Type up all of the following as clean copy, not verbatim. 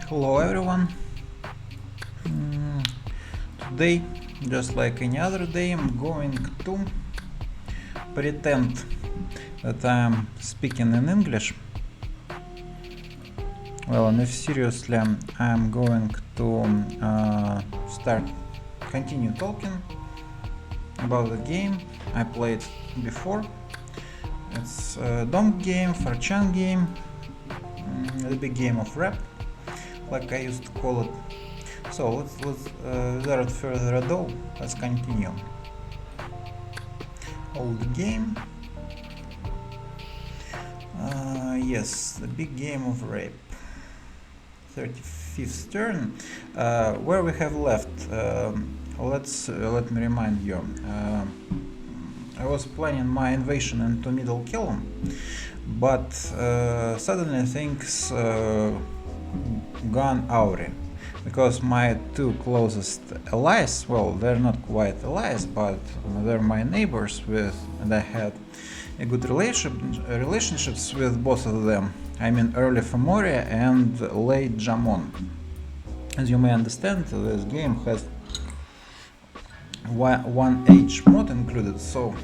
Hello everyone. Today, just like any other day, I'm going to pretend that I'm speaking in English. Well, and if seriously, I'm going to continue talking about the game I played before. It's a domg game, 4chan game, the big game of rap, like I used to call it. So let's without further ado, let's continue. Old game. Yes, the big game of rape. 35th turn. Where we have left. Let me remind you. I was planning my invasion into Middle Caelum, but suddenly things gone awry. Because my two closest allies, well, they're not quite allies, but they're my neighbors and I had a good relationships with both of them. I mean early Femoria and late Jamon. As you may understand, this game has one age mod included, so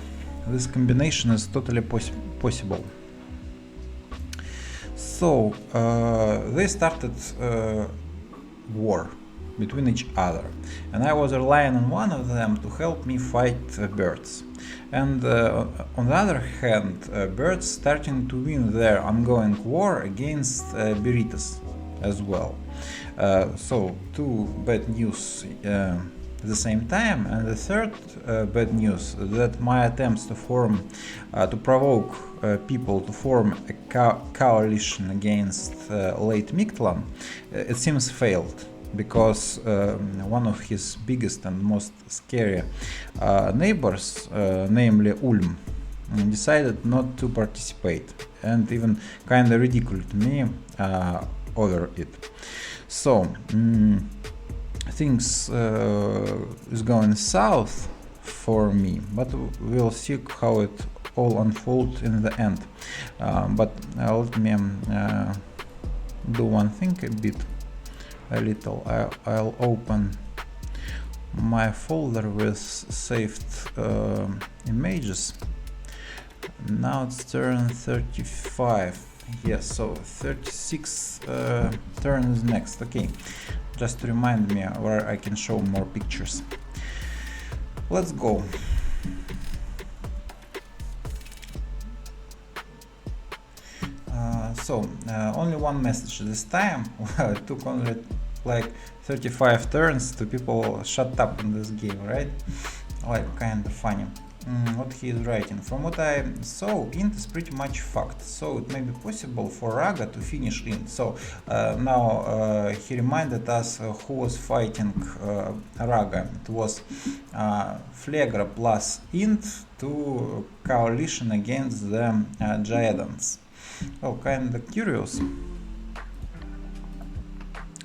this combination is totally possible. So they started war between each other, and I was relying on one of them to help me fight birds, and on the other hand, birds starting to win their ongoing war against Beritas as well. So two bad news at the same time, and the third bad news that my attempts to provoke people to form a coalition against late Mictlan, it seems failed, because one of his biggest and most scary neighbors, namely Ulm, decided not to participate, and even kinda ridiculed me over it. So things is going south for me, but we'll see how it all unfolds in the end. But let me do one thing a little. I'll open my folder with saved images. Now it's turn 35. Yes, so 36 turn is next. Okay, just to remind me where I can show more pictures. Let's go. Only one message this time. It took only like 35 turns to people shut up in this game, right? Like, kind of funny. What he is writing. From what I saw, int is pretty much fucked, so it may be possible for Raga to finish int. So now he reminded us who was fighting Raga. It was Flegra plus int to coalition against the Jaedans. Well, kinda curious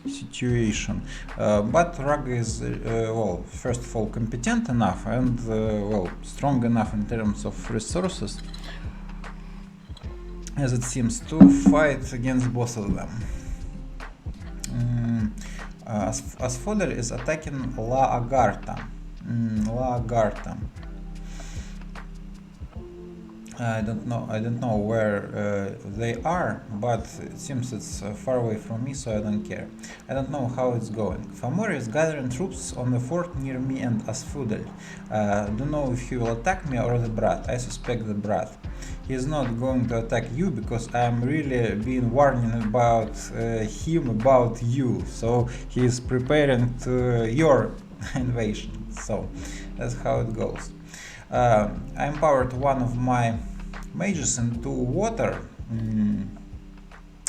situation, but Raga is well, first of all, competent enough and well, strong enough in terms of resources, as it seems, to fight against both of them. Asphodel is attacking La Agartha. I don't know where they are, but it seems it's far away from me, so I don't care. I don't know how it's going. Femoria is gathering troops on the fort near me and Asphodel. Don't know if he will attack me or the Brat. I suspect the Brat. He is not going to attack you, because I'm really being warning about him about you. So he is preparing to your invasion. So that's how it goes. I empowered one of my mages into water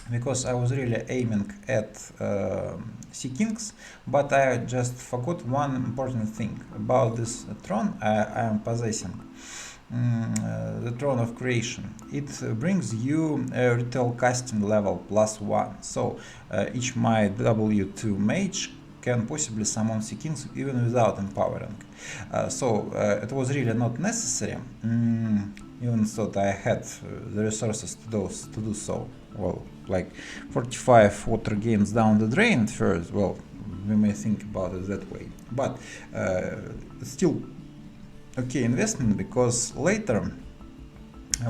because I was really aiming at Sea Kings, but I just forgot one important thing about this throne I am possessing. The Throne of Creation. It brings you a retail casting level +1, so each my W2 mage can possibly summon Sea Kings even without empowering. So it was really not necessary even thought I had the resources to do so. Well, like 45 water gains down the drain at first, well, we may think about it that way, but still okay investment, because later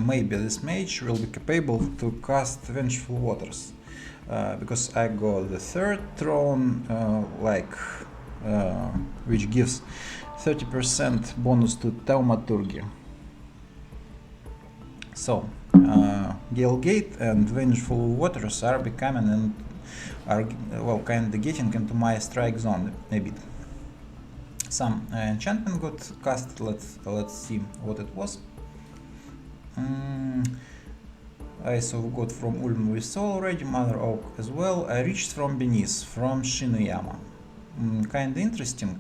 maybe this mage will be capable to cast Vengeful Waters, because I got the third throne, which gives 30% bonus to Thaumaturgy. So Gale Gate and Vengeful Waters are becoming and are kind of getting into my strike zone a bit. Some enchantment got cast. Let's see what it was. I saw got from Ulm we saw already, Mother Oak as well. I reached from Beneath, from Shinuyama. Kinda interesting.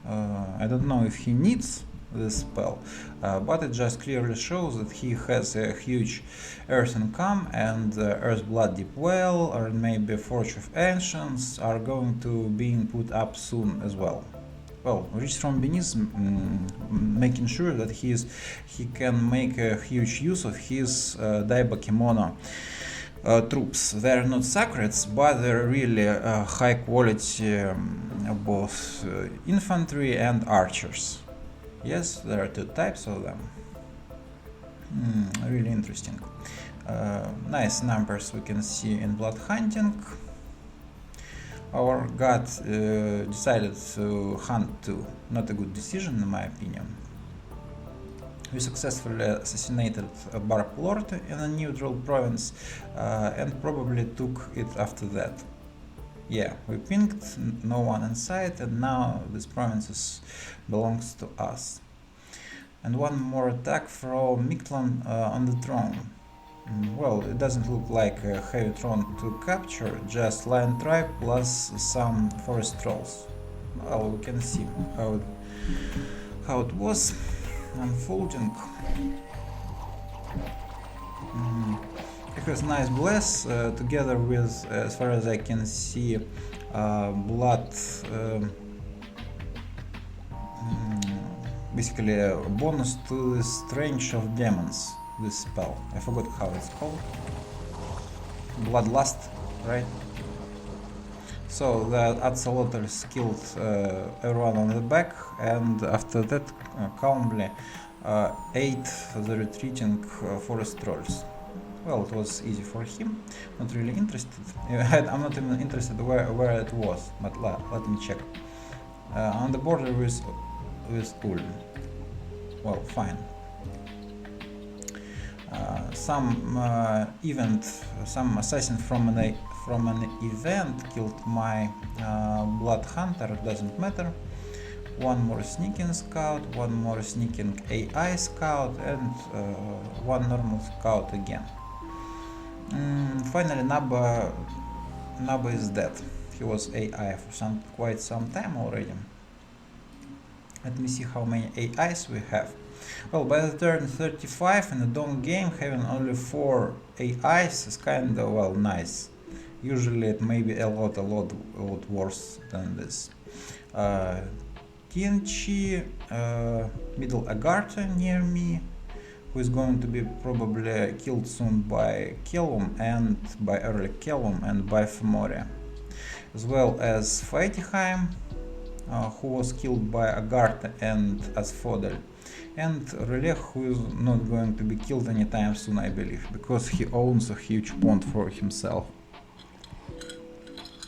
I don't know if he needs this spell, but it just clearly shows that he has a huge Earth Income, and Earth Blood Deep Well or maybe Forge of Ancients are going to be put up soon as well. Well, Reach from Beneath, making sure that he can make a huge use of his Daiba Kimono troops. They're not sacreds, but they're really high quality both infantry and archers. Yes, there are two types of them. Really interesting. Nice numbers we can see in blood hunting. Our god decided to hunt too. Not a good decision in my opinion. We successfully assassinated a Barb Lord in a neutral province and probably took it after that. Yeah, we pinged, no one inside, and now this province belongs to us. And one more attack from Mictlan on the throne. Well, it doesn't look like a heavy throne to capture, just Lion Tribe plus some forest trolls. Well, we can see how it was unfolding. It has nice bless together with, as far as I can see, blood, basically a bonus to the Strange of Demons, this spell. I forgot how it's called. Bloodlust, right? So the Axolotls killed everyone on the back, and after that calmly ate the retreating forest trolls. Well, it was easy for him, not really interested. I'm not even interested where it was, but let me check. On the border with Ulm. Well, fine. Some assassin from an event killed my blood hunter, doesn't matter. One more sneaking scout, one more sneaking AI scout, and one normal scout again. Finally, Naba is dead. He was AI for quite some time already. Let me see how many AIs we have. Well, by the turn 35 in the Dom game, having only 4 AIs is kinda, well, nice. Usually it may be a lot worse than this. Tianchi, middle Agartha near me, who is going to be probably killed soon by Caelum and by early Caelum and by Femoria, as well as Faetiheim, who was killed by Agartha and Asphodel, and Relech, who is not going to be killed anytime soon, I believe, because he owns a huge pond for himself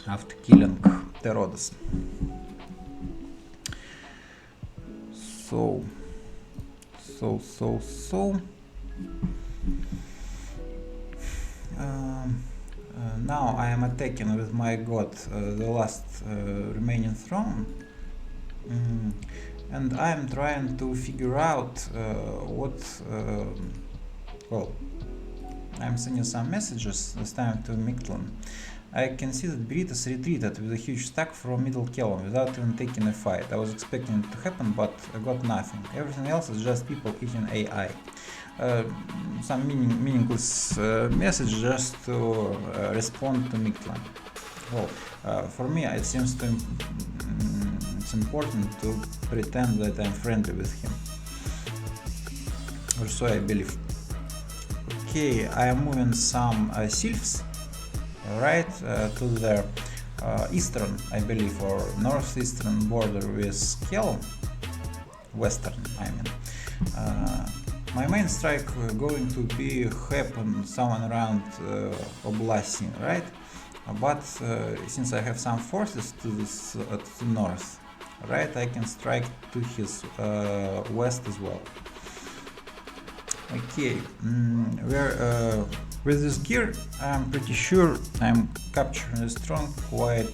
after killing Terodes. So now I am attacking with my god the last remaining throne, and I am trying to figure out well, I'm sending some messages this time to Mictlan. I can see that Beritas retreated with a huge stack from middle Caelum without even taking a fight. I was expecting it to happen, but I got nothing. Everything else is just people eating AI. Some meaningless message just to respond to Mictlan. Well, for me it seems it's important to pretend that I'm friendly with him. or so I believe. Okay, I am moving some sylphs right to the eastern, I believe, or northeastern border with Caelum, western, I mean. My main strike going to be happen somewhere around Oblasin, right? But since I have some forces to the north, right, I can strike to his west as well. Okay, with this gear, I'm pretty sure I'm capturing a strong quite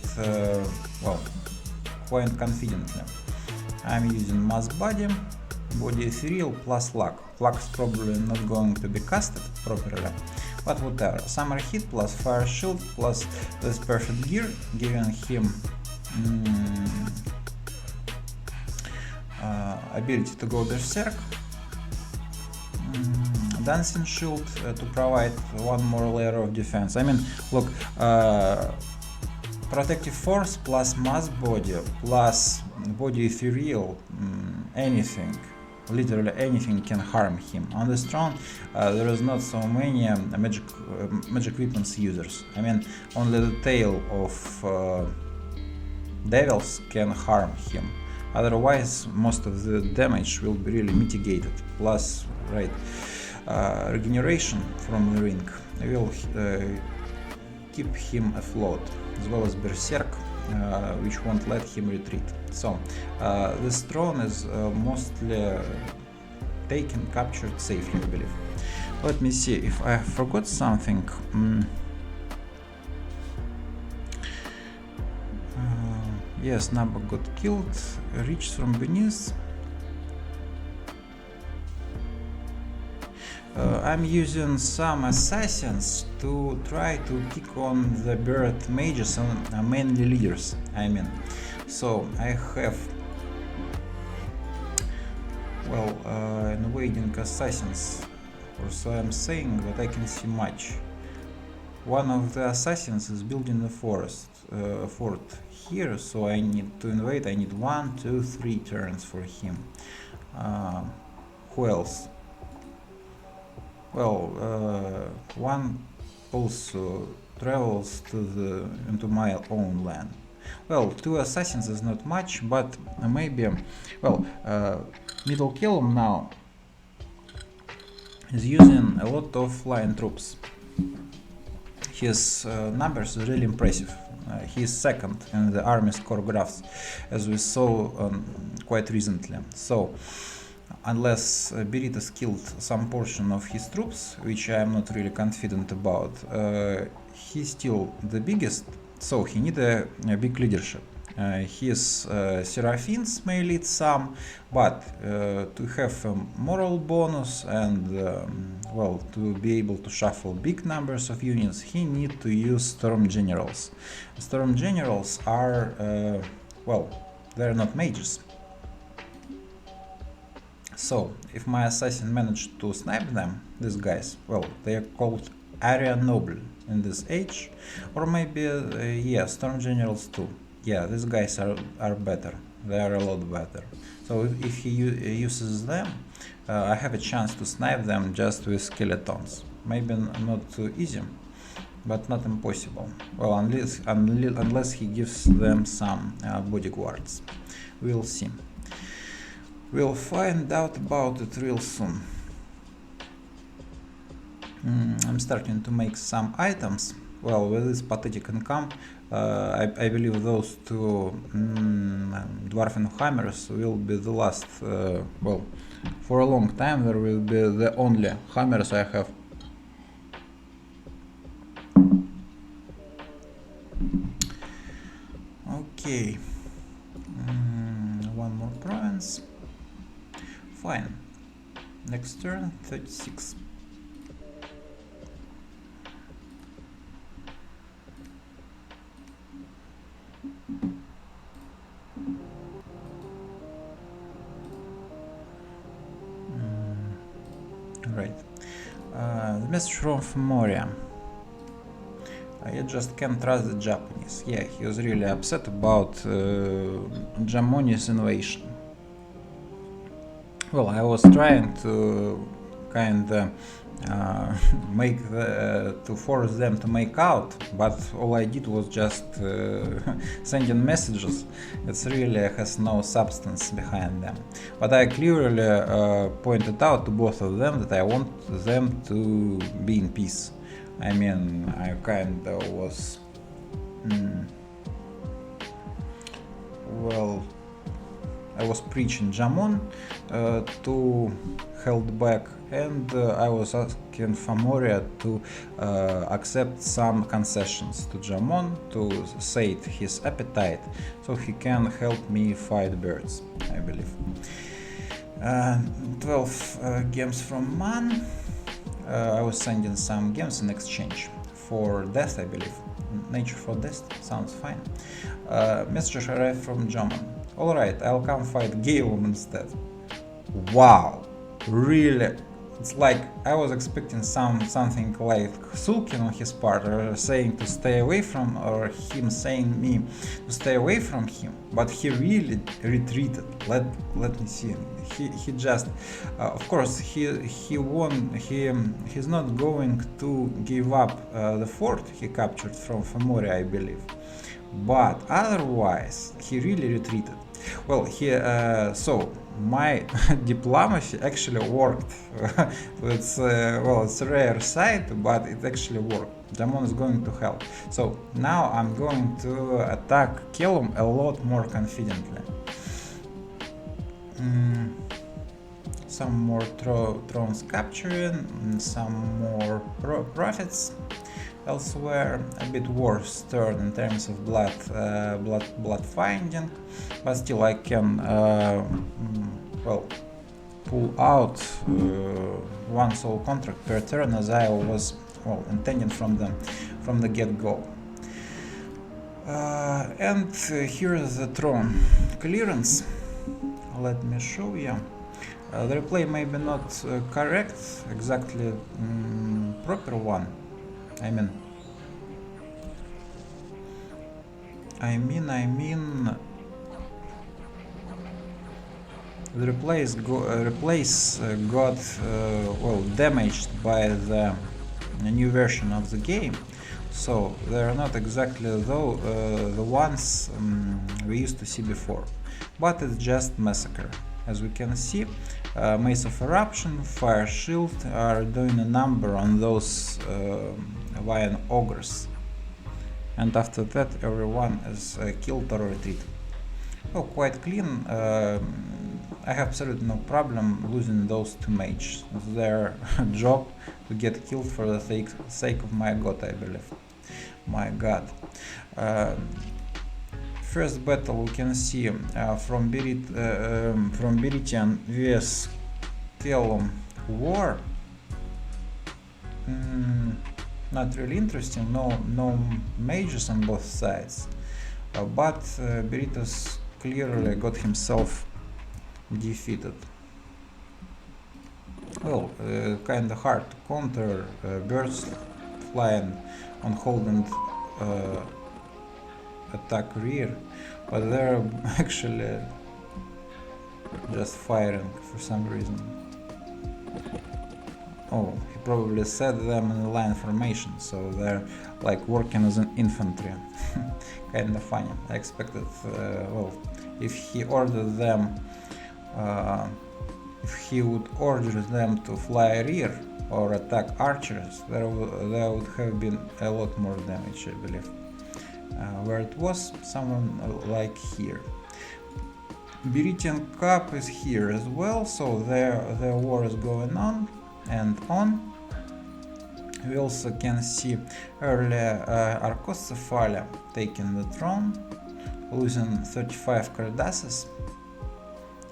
quite confidently. I'm using mass body ethereal plus luck. Luck is probably not going to be casted properly, but whatever. Summer hit plus fire shield plus this perfect gear, giving him ability to go berserk. Dancing shield to provide one more layer of defense. I mean, look, protective force plus mass body plus body ethereal, anything, literally anything can harm him. On the throne there is not so many magic weapons users. I mean, only the tail of devils can harm him. Otherwise, most of the damage will be really mitigated. Plus, right, regeneration from the ring will keep him afloat, as well as berserk, which won't let him retreat. So this throne is mostly taken, captured safely, I believe. Let me see if I forgot something. Yes, Naba got killed, reached from beneath. I'm using some assassins to try to pick on the bird mages and mainly leaders, I mean. So I have, well, invading assassins, or so I'm saying, but I can see much. One of the assassins is building a fort here, so I need to invade. I need 1, 2, 3 turns for him. Who else? Well, one also travels into my own land. Well, 2 assassins is not much, but maybe, well, Middle Caelum now is using a lot of flying troops. His numbers are really impressive. He is second in the army's core graphs, as we saw quite recently. So, unless Beritas killed some portion of his troops, which I am not really confident about, he's still the biggest, so he needs a big leadership. His Seraphins may lead some, but to have a moral bonus and well, to be able to shuffle big numbers of units, he needs to use Storm Generals. Storm Generals are, well, they're not mages. So, if my assassin managed to snipe them, these guys, well, they are called Area Noble in this age, or maybe, yeah, Storm Generals too. Yeah, these guys are better, they are a lot better. So if he uses them, I have a chance to snipe them just with skeletons. Maybe not too easy, but not impossible. Well, unless he gives them some bodyguards. We'll see. We'll find out about it real soon. I'm starting to make some items. Well, with this pathetic income, I believe those 2 dwarven hammers will be the last, well, for a long time there will be the only hammers I have. Okay, one more province. Fine. Next turn, 36. Right. The message from Moria. I just can't trust the Japanese. Yeah, he was really upset about Jamoni's invasion. Well, I was trying to make to force them to make out, but all I did was just sending messages. It really has no substance behind them. But I clearly pointed out to both of them that I want them to be in peace. I mean, I kind of was I was preaching Jamon to held back, and I was asking Famoria to accept some concessions to Jamon to sate his appetite, so he can help me fight birds, I believe. 12 games from Man. I was sending some games in exchange for death, I believe. Nature for death sounds fine. Message arrived from German. Alright, I'll come fight Caelum instead. Wow, really? It's like I was expecting something like sulking on his part, or saying to stay away from, or him saying me to stay away from him. But he really retreated. Let me see. He just, of course, he won. He's not going to give up the fort he captured from Famoria, I believe. But otherwise, he really retreated. Well, so my diplomacy actually worked. It's a rare sight, but it actually worked. Jamon is going to help. So now I'm going to attack Caelum a lot more confidently. Some more thrones capturing, some more profits elsewhere, a bit worse turn in terms of blood finding, but still I can pull out one soul contract per turn, as I was intending from the get-go. And here is the throne clearance. Let me show you. The replay may be not correct, exactly proper one. I mean, the replace got damaged by the new version of the game, so they are not exactly the ones we used to see before, but it's just massacre. As we can see, Mace of Eruption, Fire Shield are doing a number on those Vian ogres, and after that everyone is killed or retreated. Oh, quite clean. I have absolutely no problem losing those two mages. It's their job to get killed for the sake of my god, I believe. My god. First battle we can see from Beritian vs Caelum war. Not really interesting, no mages on both sides, but Beritus clearly got himself defeated. Well, kinda hard to counter birds flying on hold and attack rear, but they're actually just firing for some reason. Oh, he probably set them in a line formation, so they're like working as an infantry. Kinda funny. I expected, if he ordered them, if he would order them to fly rear or attack archers, there would have been a lot more damage, I believe. Where it was, someone like here. Beritian Cup is here as well, so their war is going on and on. We also can see earlier Arcocephalia taking the throne, losing 35 Cardasses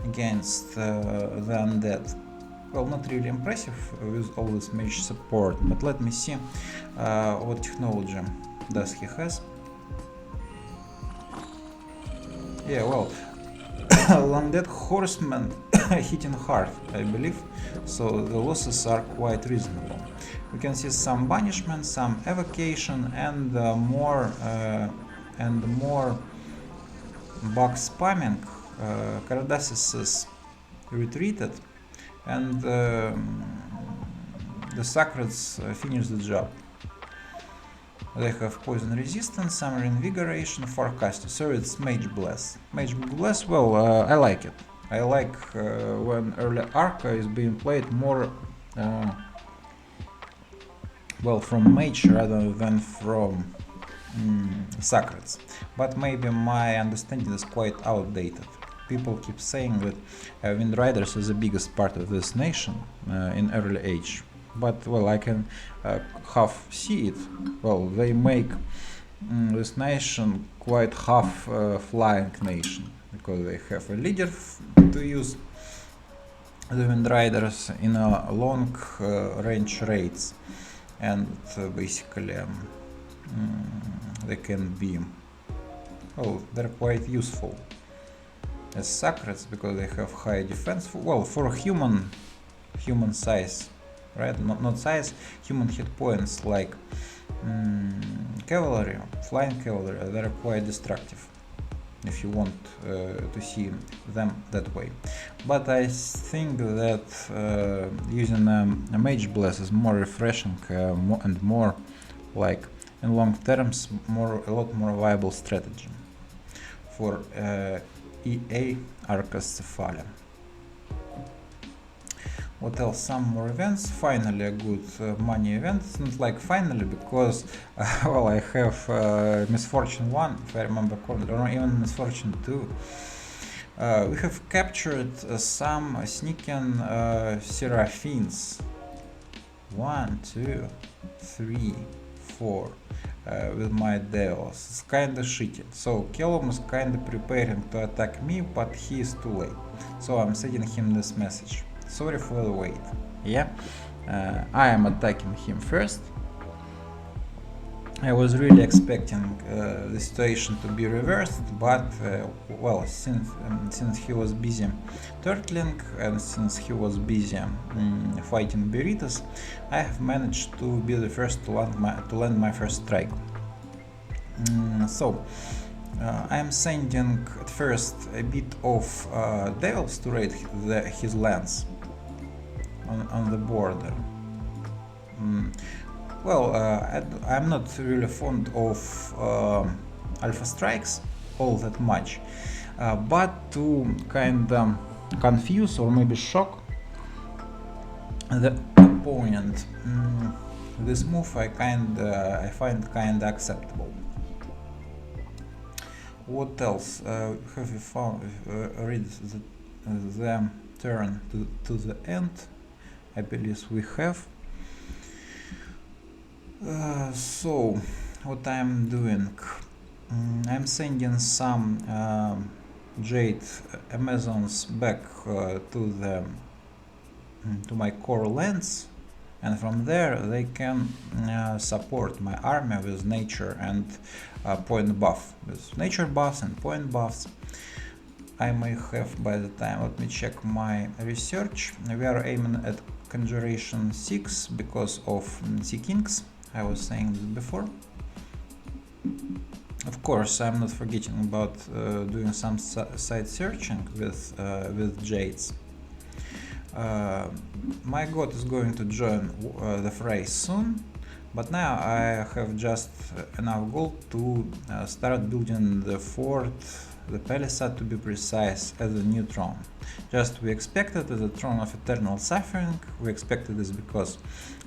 against the undead. Well, not really impressive with all this mage support, but let me see what technology does he has. Yeah, well, Undead Horsemen hitting hard, I believe, so the losses are quite reasonable. We can see some banishment, some evocation, and more bug spamming. Cardassus is retreated, and the Sacreds finish the job. They have poison resistance, summer invigoration, forecast. So it's Mage Bless. Mage Bless, well, I like it. I like when early Arca is being played more well from Mage rather than from Sacreds. But maybe my understanding is quite outdated. People keep saying that Wind Riders is the biggest part of this nation in early age. But well, I can half see it. Well, they make this nation quite half flying nation, because they have a leader to use the Wind Riders in a long range raids, and basically they can be, well, they're quite useful as Sacreds because they have high defense. Well, for human size, right? Not size, human hit points like cavalry, flying cavalry, they're quite destructive if you want to see them that way. But I think that using a Mage Bless is more refreshing and more like in long terms a lot more viable strategy for EA Arcus Cephala. What else? Some more events. Finally a good money event. It's not like finally because well, I have Misfortune 1 if I remember correctly, or even Misfortune 2. We have captured some sneaking Seraphins. 1, 2, 3, 4 with my Deos. It's kinda shitty. So Caelum is kinda preparing to attack me, but he is too late. So I'm sending him this message. Sorry for the wait. Yeah, I am attacking him first. I was really expecting the situation to be reversed, but well, since he was busy turtling and since he was busy fighting Beritas, I have managed to be the first to land my first strike. So I am sending at first a bit of devils to raid his lands on the border. Well, I'm not really fond of alpha strikes all that much, but to kind of confuse or maybe shock the opponent, this move I find kinda acceptable. What else have you found? Read the turn to the end. I believe we have. So what I'm doing, I'm sending some Jade Amazons back to my core lands, and from there they can support my army with nature and point buff, with nature buffs and point buffs. I may have by the time, let me check my research. We are aiming at Conjuration 6 because of Sea Kings. I was saying this before. Of course, I'm not forgetting about doing some side searching with Jades. My god is going to join the fray soon, but now I have just enough gold to start building the fort, the palisade to be precise, as a new throne. Just we expected the throne of eternal suffering. We expected this because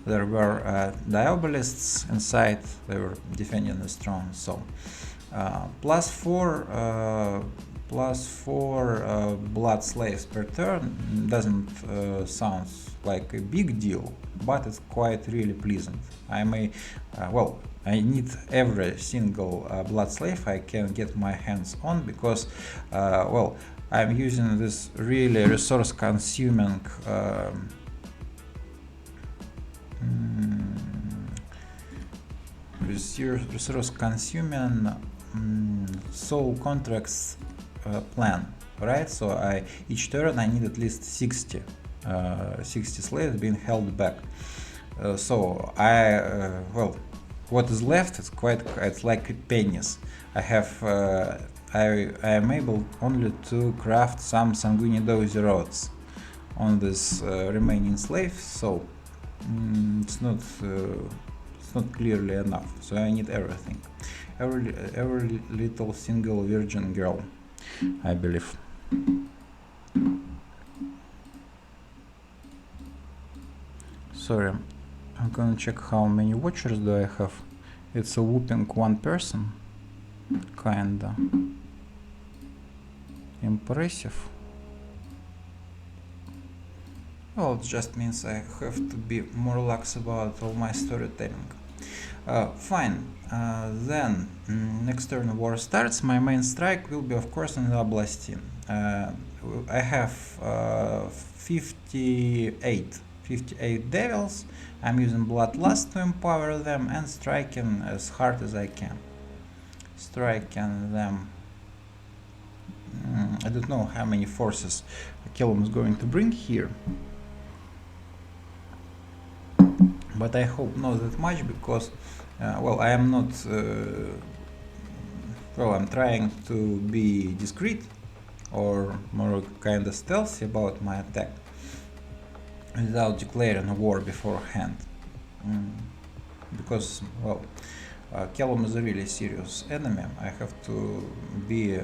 there were diabolists inside, they were defending this throne. So plus 4 blood slaves per turn doesn't sound like a big deal, but it's quite really pleasant. I may, well, I need every single blood slave I can get my hands on because, well, I'm using this really resource consuming soul contracts plan, right? So each turn I need at least 60 slaves being held back. So well, what is left is it's like pennies. I am able only to craft some Sanguinidosi rods on this remaining slaves. So it's not clearly enough, so I need everything, every little single virgin girl, I believe. Sorry, I'm gonna check how many watchers do I have. It's a whooping 1 person, kinda impressive. Well, it just means I have to be more lax about all my storytelling. Fine, then next turn war starts. My main strike will be, of course, in the Oblastin. I have 58 devils. I'm using Bloodlust to empower them and striking as hard as I can. Striking them. I don't know how many forces Caelum is going to bring here, but I hope not that much, because well, I am not well, I'm trying to be discreet or more kind of stealthy about my attack without declaring a war beforehand, because, well, Caelum is a really serious enemy. I have to be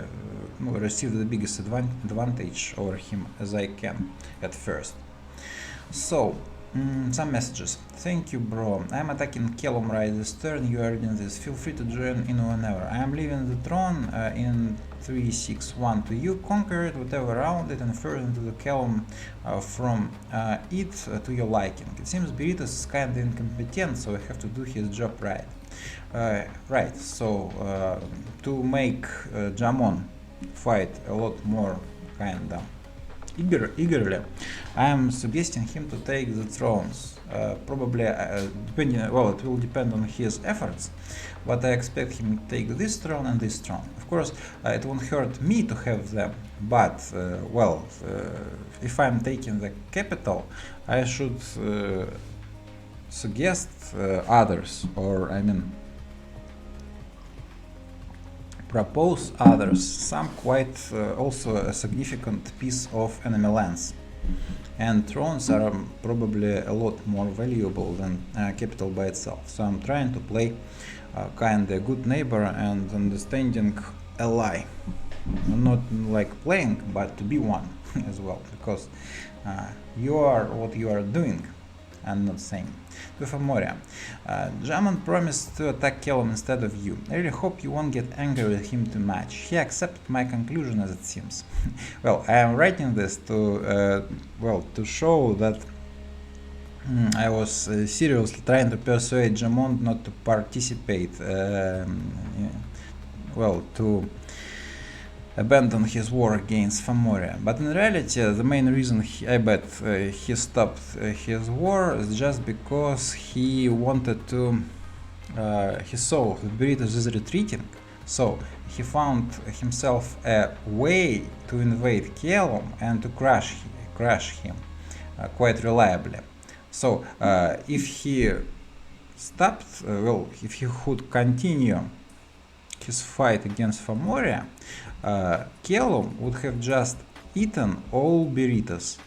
receive the biggest advantage over him as I can at first. So, some messages. Thank you, bro. I'm attacking Caelum right this turn. You are reading this. Feel free to join in whenever. I am leaving the throne in 3-6-1 to you. Conquer it, whatever around it, and further into the Caelum from it to your liking. It seems Beritas is kind of incompetent, so I have to do his job right. Right, so to make Jamon fight a lot more kinda eagerly, I am suggesting him to take the thrones. Probably, depending, well, it will depend on his efforts, but I expect him to take this throne and this throne. Of course, it won't hurt me to have them, but, well, if I'm taking the capital, I should suggest others, or I mean propose others, some quite also a significant piece of enemy lands, and thrones are probably a lot more valuable than capital by itself, so I'm trying to play kind of good neighbor and understanding ally, not like playing, but to be one as well, because you are what you are doing and not saying. To Famoria, Jamon promised to attack Caelum instead of you. I really hope you won't get angry with him too much. He accepted my conclusion, as it seems. Well, I am writing this to well, to show that I was seriously trying to persuade Jamon not to participate, well, to abandon his war against Famoria. But in reality, the main reason I bet he stopped his war is just because he wanted to, he saw that Beritas is retreating, so he found himself a way to invade Caelum and to crush him quite reliably. So if he stopped, well, if he would continue his fight against Famoria, Caelum would have just eaten all Beritas,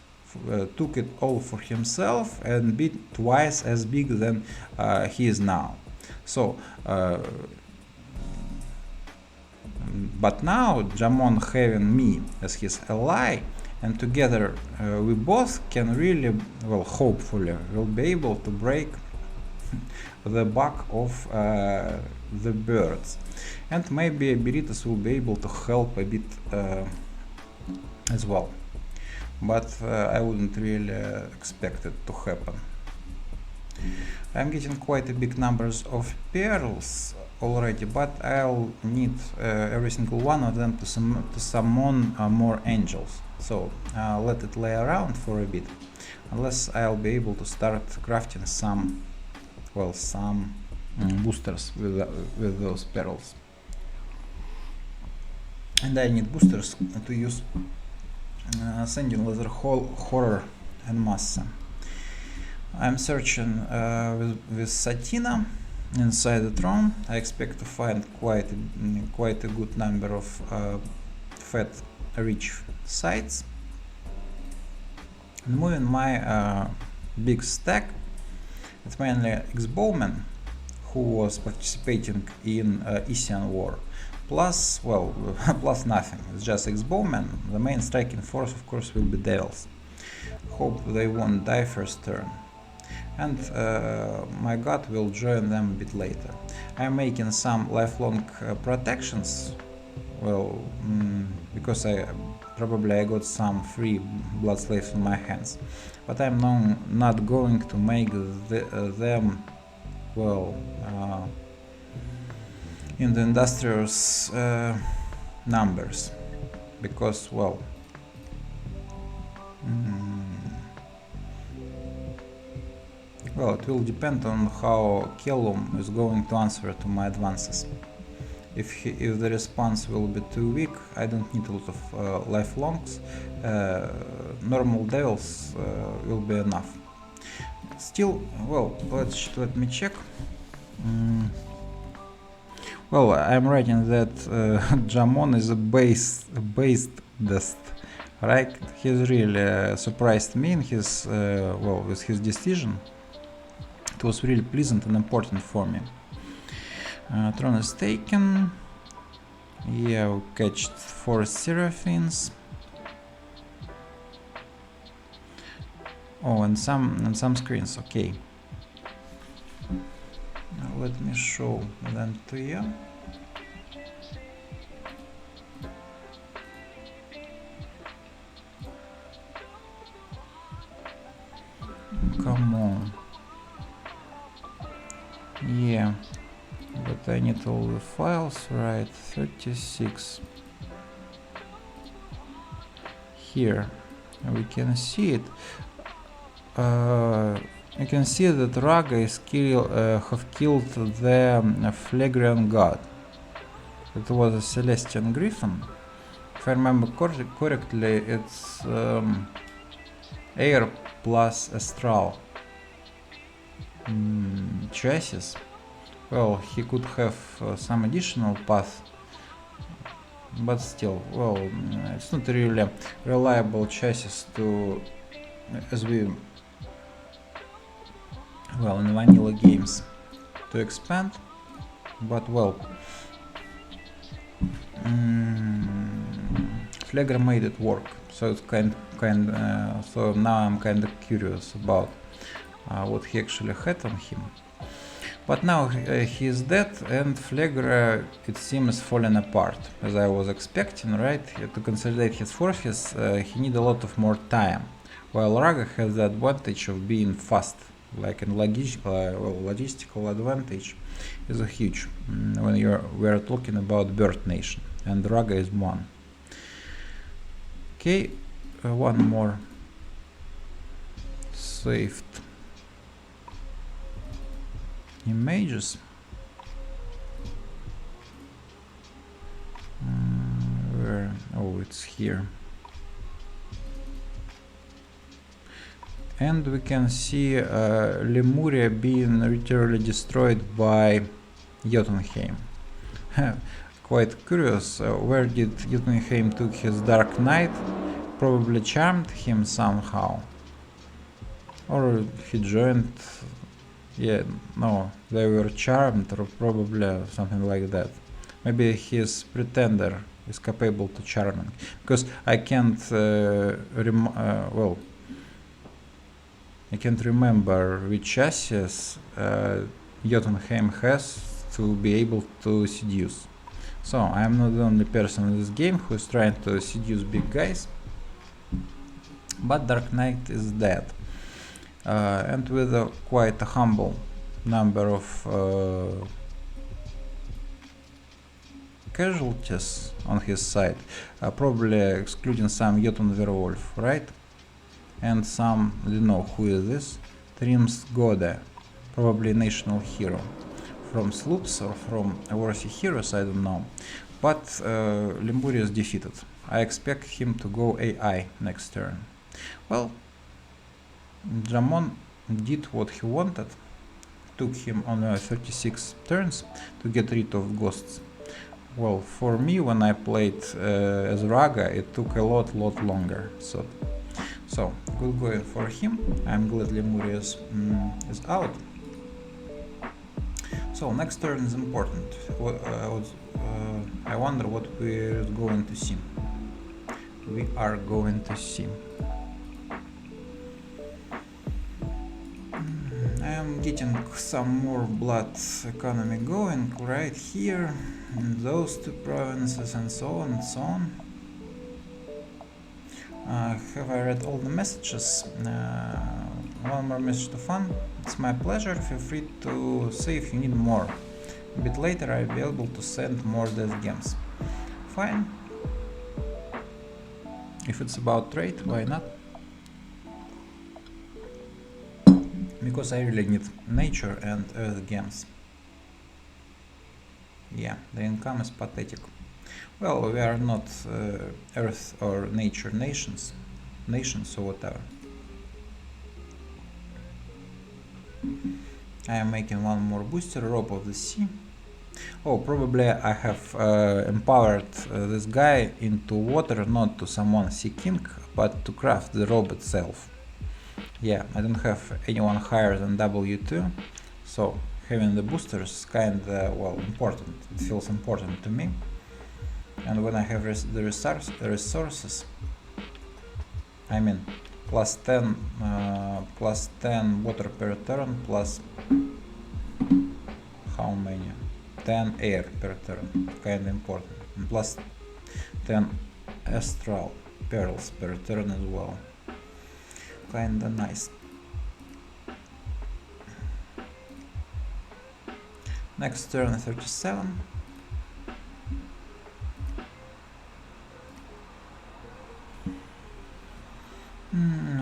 took it all for himself, and be twice as big than he is now. So, but now Jamon having me as his ally, and together we both can really, well, hopefully, will be able to break the back of the birds. And maybe Beritas will be able to help a bit as well, but I wouldn't really expect it to happen. I'm getting quite a big numbers of pearls already, but I'll need every single one of them to summon more angels. So let it lay around for a bit, unless I'll be able to start crafting some, well, some boosters with those pearls. And I need boosters to use Ascending Laser Horror and Massa. I'm searching with Satina inside the throne. I expect to find quite a good number of fat, rich sites. And moving my big stack It's mainly X-Bowman who was participating in Isian War. Plus, well, plus nothing. It's just X-Bowman. The main striking force, of course, will be Devils. Hope they won't die first turn. And my god will join them a bit later. I'm making some lifelong protections. Well, because I got some free blood slaves in my hands, but I'm not going to make them, well, in the industrious numbers, because, well, well, it will depend on how Caelum is going to answer to my advances. If the response will be too weak, I don't need a lot of lifelongs. Normal devils will be enough. Still, well, let me check. Well, I'm writing that Jamon is a based dust, right? He's really surprised me in his well, with his decision. It was really pleasant and important for me. Throne is taken. Yeah, we catched 4 Seraphins. Oh, and some screens. Okay. Now let me show them to you. Come on. Yeah. But I need all the files, right? 36. Here we can see it. You can see that Raga is have killed the Phlegraean god. It was a Celestian Griffin. If I remember correctly, it's air plus astral chassis. Well, he could have some additional path, but still, well, it's not really reliable chassis to, as we, well, in vanilla games, to expand. But well, Phlegra made it work, so it's so now I'm kind of curious about what he actually had on him. But now he is dead, and Phlegra, it seems, fallen apart, as I was expecting, right? To consolidate his forces, he needs a lot of more time, while Raga has the advantage of being fast, like in logistical advantage is a huge when we're talking about Bird Nation, and Raga is one. Okay, one more saved images. Where? Oh, it's here. And we can see Lemuria being literally destroyed by Jotunheim. Quite curious, where did Jotunheim took his Dark Knight? Probably charmed him somehow. Or he joined. Yeah, no, they were charmed, or probably something like that. Maybe his pretender is capable to charming, because I can't well, I can't remember which chassis Jotunheim has to be able to seduce. So I am not the only person in this game who is trying to seduce big guys, but Dark Knight is dead. And with quite a humble number of casualties on his side, probably excluding some Jotun werewolf, right? And some, I don't know who is this, Trims Gode, probably national hero. From Sloops or from Worthy Heroes, I don't know. But Lemuria is defeated. I expect him to go AI next turn. Well, Jamon did what he wanted. Took him on 36 turns to get rid of ghosts. Well, for me, when I played as Raga, it took a lot longer. So good going for him. I'm glad Lemuria is out. So next turn is important. I wonder what we're going to see. We are going to see. I am getting some more blood economy going right here in those two provinces and so on and so on. Have I read all the messages? One more message to fun. It's my pleasure. Feel free to say if you need more. A bit later I'll be able to send more death games. Fine. If it's about trade, why not? Because I really need nature and earth games. Yeah, the income is pathetic. Well, we are not earth or nature nations or whatever. I am making one more booster, Rope of the Sea. Oh, probably I have empowered this guy into water, not to summon Sea King, but to craft the rope itself. Yeah, I don't have anyone higher than W2, so having the boosters is kinda, well, important. It feels important to me. And when I have the resources, I mean, plus 10 water per turn, plus how many? 10 air per turn, kinda important, and plus 10 astral pearls per turn as well, kinda nice. Next turn 37.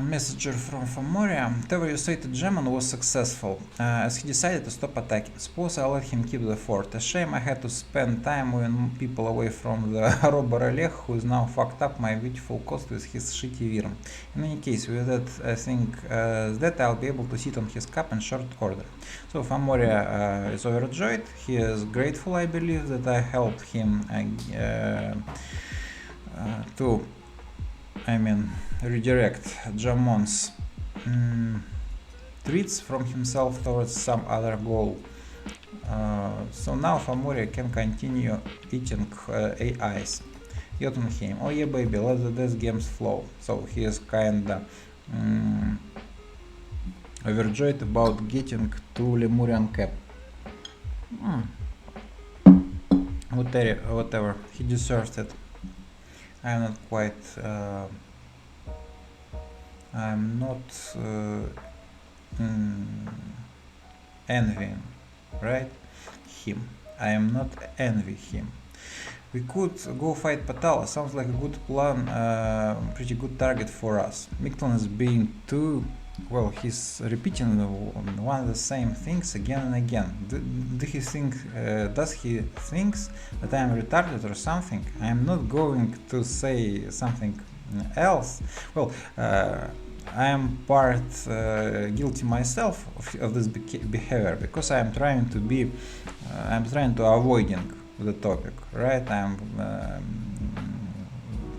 Messenger from Famoria. Whatever you say to Gemon was successful, as he decided to stop attacking. Suppose I let him keep the fort. A shame I had to spend time moving people away from the robber Oleg, who is now fucked up my beautiful coast with his shitty Virm. In any case, with that, I think that I'll be able to sit on his cup in short order. So Famoria is overjoyed. He is grateful, I believe, that I helped him to redirect Jamon's threats from himself towards some other goal. So now Famoria can continue eating AIs. Jotunheim, oh yeah baby, let the death games flow. So he is kinda overjoyed about getting to Lemurian cap. Whatever, he deserves it. I'm not quite I'm not envying, right? Him. I am not envy him. We could go fight Patala. Sounds like a good plan, pretty good target for us. Mictlan is being too, well, he's repeating one of the same things again and again. Does he think that I am retarded or something? I am not going to say something else. Well, I am part guilty myself of this behavior, because I am trying to avoiding the topic, right? I'm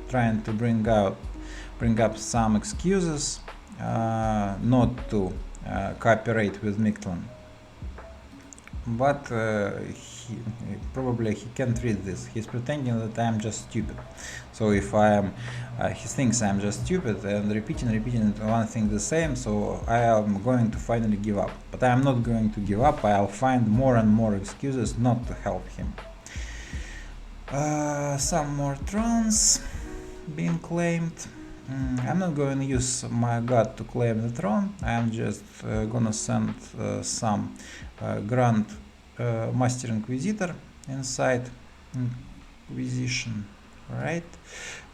trying to bring up some excuses not to cooperate with Mictlan, but he can't read this. He's pretending that I'm just stupid. So if he thinks I'm just stupid and repeating one thing the same, so I am going to finally give up. But I am not going to give up. I'll find more and more excuses not to help him. Some more thrones being claimed. I'm not going to use my god to claim the throne. I'm just gonna send some Grand Master Inquisitor inside Inquisition, right?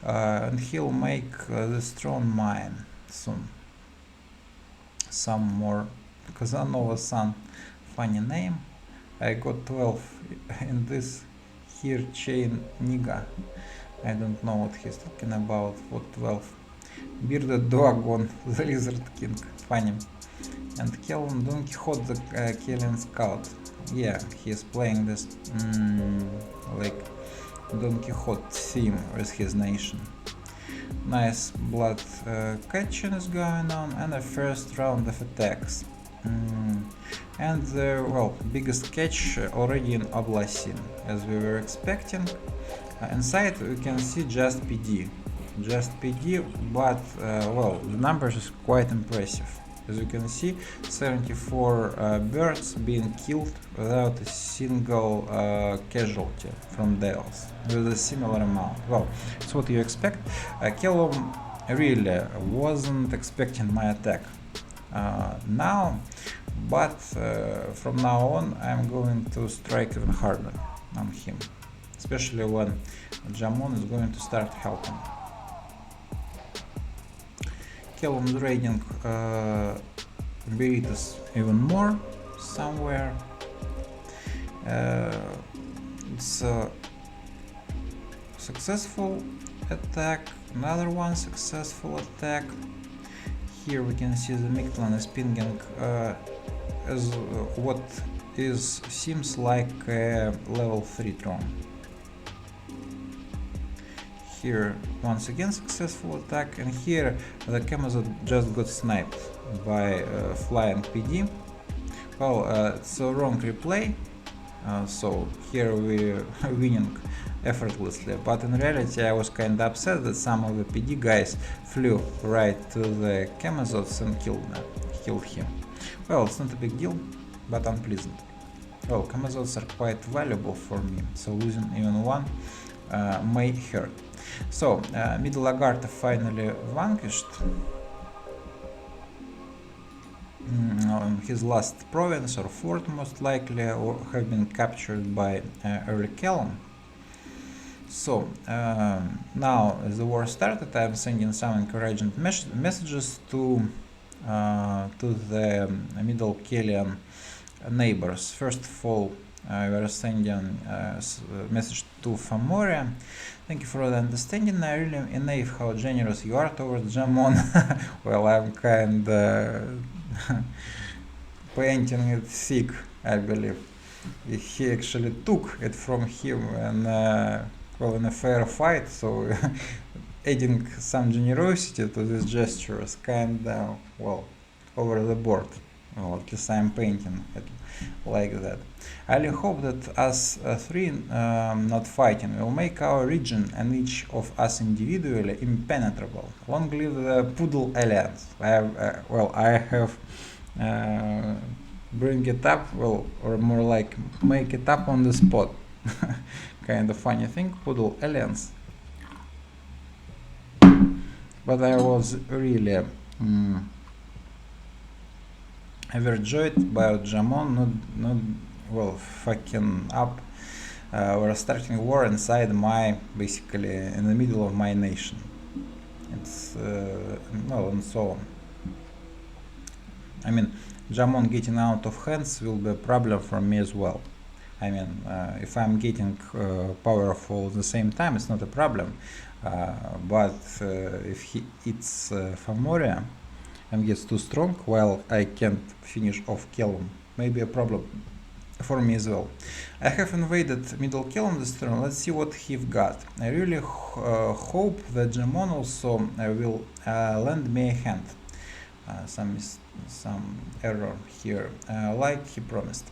And he'll make this throne mine soon. Some more Casanova Sun, funny name. I got 12 in this here chain Niga. I don't know what he's talking about. What 12? Bearded Dragon, the Lizard King, funny. And Caelum Don Quixote, the Caelum Scout. Yeah, he's playing this like Don Quixote theme with his nation. Nice blood catching is going on, and a first round of attacks. And well, biggest catch already in Oblasin, as we were expecting. Inside we can see just PD, but well, the numbers is quite impressive. As you can see, 74 birds being killed without a single casualty from Dales, with a similar amount. Well, it's what you expect. Caelum really wasn't expecting my attack now, but from now on I'm going to strike even harder on him, especially when Jamon is going to start helping. Caelum's raiding Veritas even more somewhere. It's a successful attack, another one successful attack. Here we can see the Mictlan is pinging as what seems like a level 3 drone. Here once again successful attack, and here the Camazot just got sniped by flying PD. Well, it's a wrong replay, so here we're winning effortlessly, but in reality I was kinda upset that some of the PD guys flew right to the Camazots and killed him. Well, it's not a big deal, but unpleasant. Well, Camazots are quite valuable for me, so losing even one may hurt. So, Middle Lagarta finally vanquished. His last province or fort most likely or have been captured by early Caelum. So now as the war started, I am sending some encouraging messages to the Middle Caelian neighbors. First of all, we are sending a message to Famoria. Thank you for the understanding. I really envious how generous you are towards Jamon. Well, I'm kinda painting it thick, I believe. He actually took it from him and well, in a fair fight, so adding some generosity to this gesture is kinda, well, over the board. Well, at least I'm painting it like that. I really hope that us three not fighting will make our region and each of us individually impenetrable. Long live the Poodle Alliance. I have bring it up, well, or more like make it up on the spot. Kind of funny thing, Poodle Alliance. But I was really overjoyed by Jamon not well fucking up or starting war inside my, basically in the middle of my nation. It's well, and so on. I mean, Jamon getting out of hands will be a problem for me as well. I mean, if I'm getting powerful at the same time, it's not a problem. But if he eats Famoria and gets too strong while I can't finish off Caelum, maybe a problem for me as well. I have invaded Middle Caelum this turn. Let's see what he've got. I really hope that Jamon also will lend me a hand. Some error here, like he promised.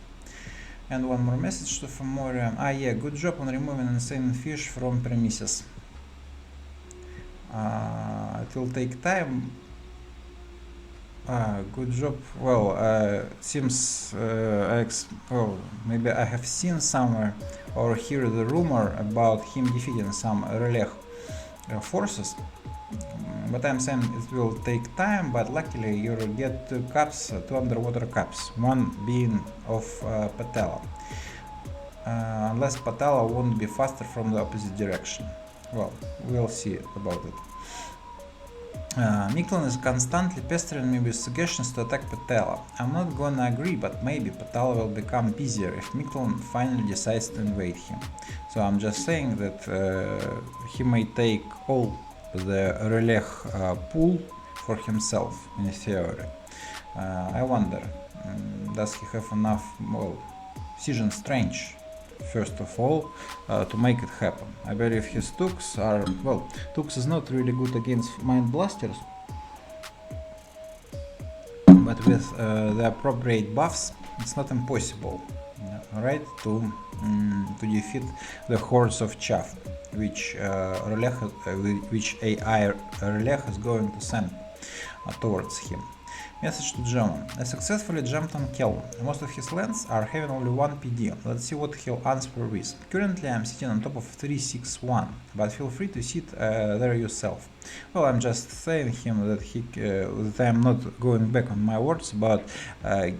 And one more message to Famoria. Yeah, good job on removing insane fish from premises. It will take time. Good job. Well, seems well, maybe I have seen somewhere or hear the rumor about him defeating some Relech forces. But I'm saying it will take time, but luckily you will get two underwater cups, one being of Patella. Unless Patella won't be faster from the opposite direction. Well, we'll see about it. Mictlan is constantly pestering me with suggestions to attack Patella. I'm not gonna agree, but maybe Patella will become busier if Mictlan finally decides to invade him. So I'm just saying that he may take all the Relech pool for himself in theory. I wonder, does he have enough, well, Season Strange, first of all, to make it happen. I believe his Tux are, well, Tux is not really good against Mind Blasters, but with the appropriate buffs, it's not impossible, right, to defeat the hordes of chaff, which AI Relech is going to send towards him. Message to Jamon. I successfully jumped on Caelum. Most of his lands are having only 1 PD. Let's see what he'll answer with. Currently I'm sitting on top of 361, but feel free to sit there yourself. Well, I'm just saying him that that I'm not going back on my words, but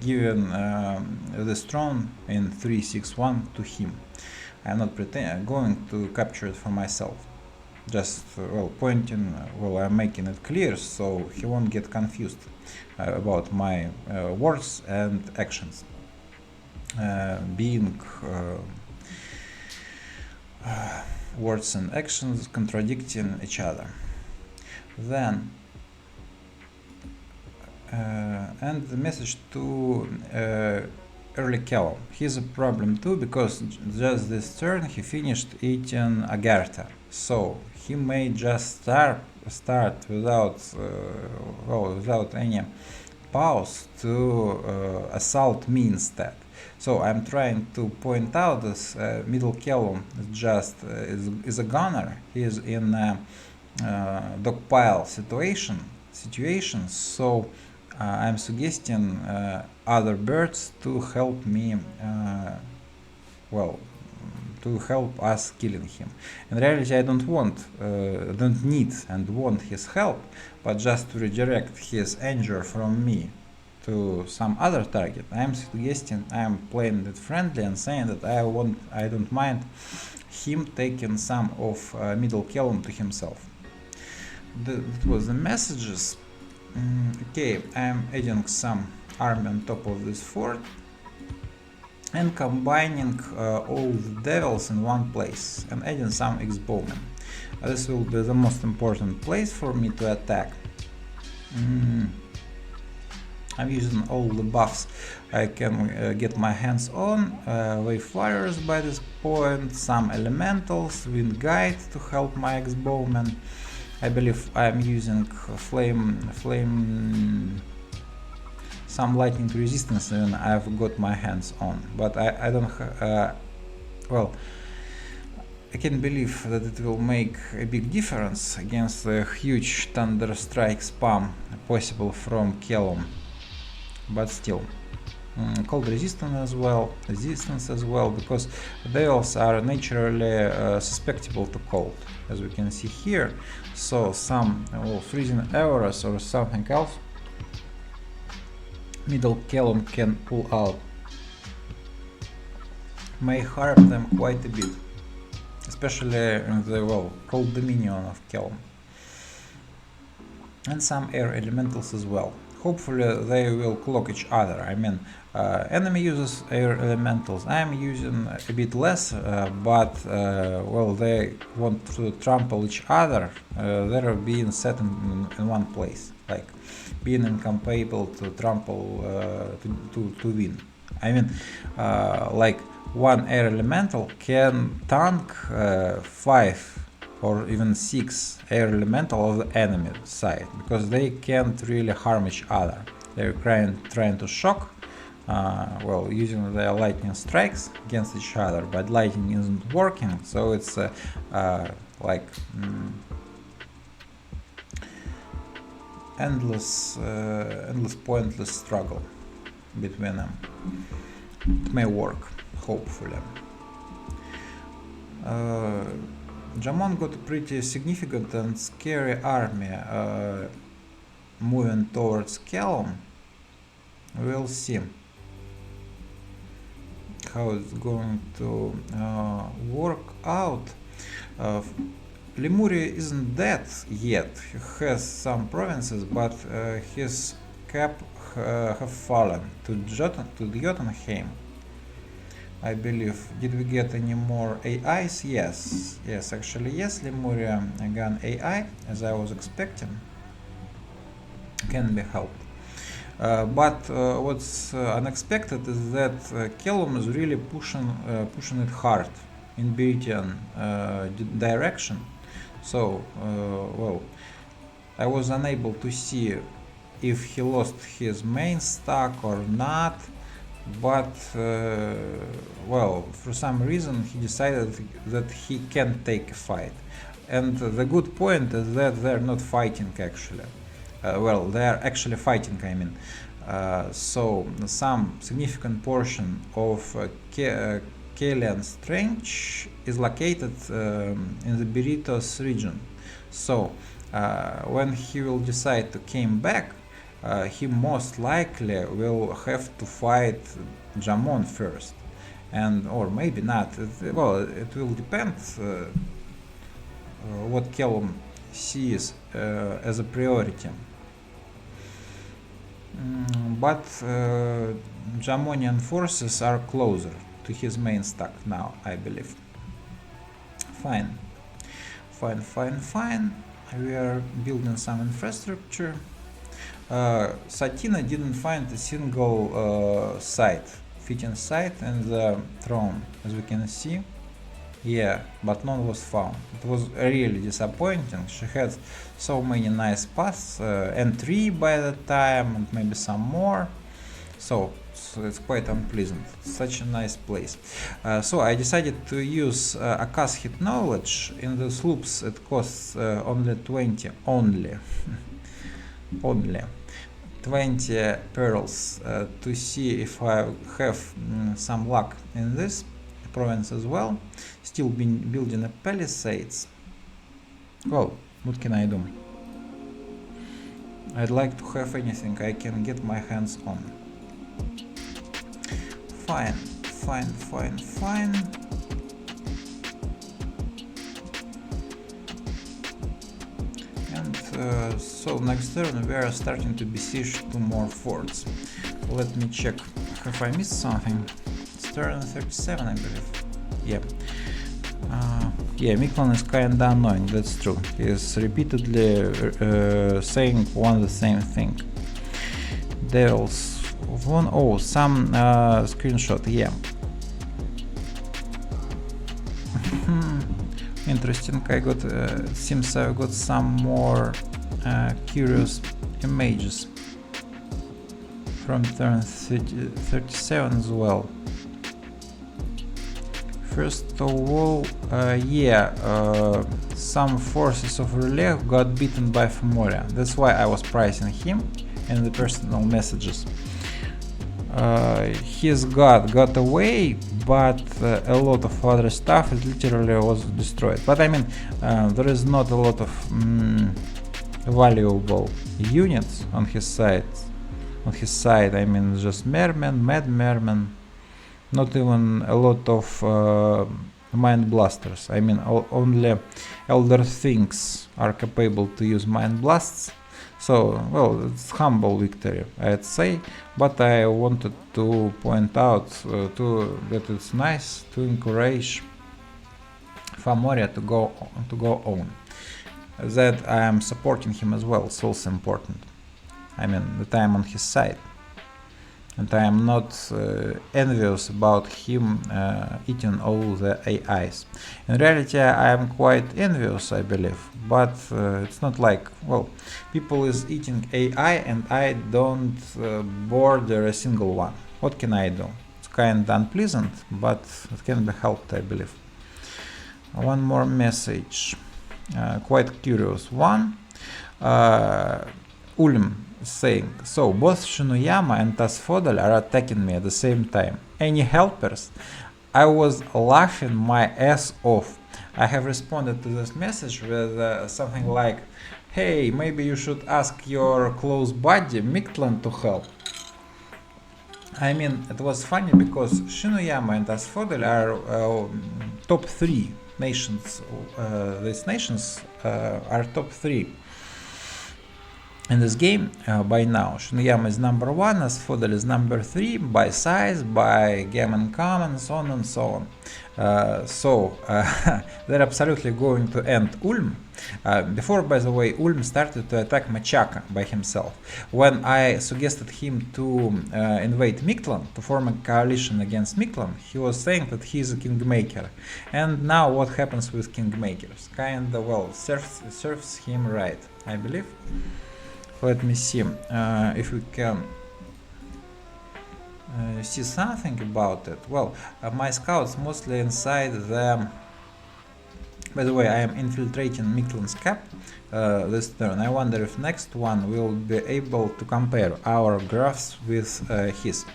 giving the throne in 361 to him. I'm not going to capture it for myself. Just pointing, I'm making it clear so he won't get confused about my words and actions being words and actions contradicting each other. Then and the message to early Caelum. He's a problem too, because just this turn he finished eating Agartha, so he may just start without without any pause to assault me instead. So I'm trying to point out this middle Caelum just is a gunner. He is in a dogpile situation. So I'm suggesting other birds to help me, to help us killing him. In reality, I don't need and want his help, but just to redirect his anger from me to some other target. I'm suggesting, I'm playing it friendly and saying that I don't mind him taking some of middle Caelum to himself. That was the messages. Okay, I'm adding some army on top of this fort and combining all the devils in one place and adding some X-bowmen. This will be the most important place for me to attack. I'm using all the buffs I can get my hands on, wave flyers by this point, some elementals, wind guide to help my X-bowmen. I believe I'm using some lightning resistance when I've got my hands on, but I don't I can believe that it will make a big difference against the huge thunder strike spam possible from Caelum, but still. Cold resistance as well, because devils are naturally susceptible to cold, as we can see here. So some freezing auras or something else middle Caelum can pull out may harm them quite a bit, especially in the cold dominion of Caelum, and some air elementals as well. Hopefully they will clock each other. I mean, enemy uses air elementals. I'm using a bit less, but they want to trample each other. They're being set in one place, like being incapable to trample to win. I mean, like one air elemental can tank 5 or even 6 air elemental of the enemy side, because they can't really harm each other. They're trying to shock, using their lightning strikes against each other, but lightning isn't working, so it's endless pointless struggle between them. It may work, hopefully. Jamon got a pretty significant and scary army moving towards Caelum. We'll see how it's going to work out. Lemuria isn't dead yet. He has some provinces, but his cap have fallen to Jotunheim, I believe. Did we get any more AIs? Yes, actually yes, Lemuria gun AI, as I was expecting, can be helped. But what's unexpected is that Caelum is really pushing it hard in Beritian direction. So, I was unable to see if he lost his main stack or not, but well, for some reason he decided that he can't take a fight. And the good point is that they're not fighting actually. Well, they're actually fighting, I mean. So some significant portion of Caelum's trench is located in the Beritos region. So when he will decide to come back, he most likely will have to fight Jamon first, and or maybe not. Well, it will depend what Caelum sees as a priority. But Jamonian forces are closer to his main stack now, I believe. Fine. We are building some infrastructure. Satina didn't find a single fitting site in the throne, as we can see. Yeah, but none was found. It was really disappointing. She had so many nice paths, and 3 by the time, and maybe some more. So it's quite unpleasant. Such a nice place. So I decided to use Aka's hit knowledge. In the sloops it costs only 20, only 20 pearls to see if I have some luck in this province as well. Still been building a palisades. Well, what can I do? I'd like to have anything I can get my hands on. Fine. And so next turn we are starting to besiege 2 more forts. Let me check. Have I missed something? It's turn 37, I believe. Yeah. Yeah, Miklan is kinda annoying, that's true. He is repeatedly saying one the same thing. Devils of one. Oh, some screenshot, yeah. Interesting. I got seems I got some more curious images from turn 37 as well. First of all, some forces of Relief got beaten by Femoria. That's why I was pricing him in the personal messages. His god got away, but a lot of other stuff literally was destroyed. But I mean, there is not a lot of valuable units on his side. I mean, just Mermen, Mad Mermen. Not even a lot of Mind Blasters. I mean, only Elder Things are capable to use Mind Blasts. So, well, it's humble victory, I'd say. But I wanted to point out that it's nice to encourage Femoria to go on. That I am supporting him as well. It's also important. I mean, that I am on his side. And I am not envious about him eating all the AIs. In reality, I am quite envious, I believe, but it's not like, well, people is eating AI and I don't border a single one. What can I do? It's kind of unpleasant, but it can be helped, I believe. One more message, quite curious one. Ulm saying, so both Shinuyama and Tasfodal are attacking me at the same time. Any helpers? I was laughing my ass off. I have responded to this message with something like, hey, maybe you should ask your close buddy Mictlan to help. I mean, it was funny because Shinuyama and Tasfodal are top 3 nations. These nations are top 3. In this game, by now, Shinuyama is number 1, Tasfodal is number 3 by size, by game and common, so on and so on. They're absolutely going to end Ulm. Before, by the way, Ulm started to attack Machaka by himself. When I suggested him to invade Mictlan, to form a coalition against Mictlan, he was saying that he is a kingmaker. And now what happens with kingmakers? Kinda, well, serves him right, I believe. let me see if we can see something about it. Well, my scouts mostly inside the... By the way, I am infiltrating Mictlan's cap this turn. I wonder if next one will be able to compare our graphs with his.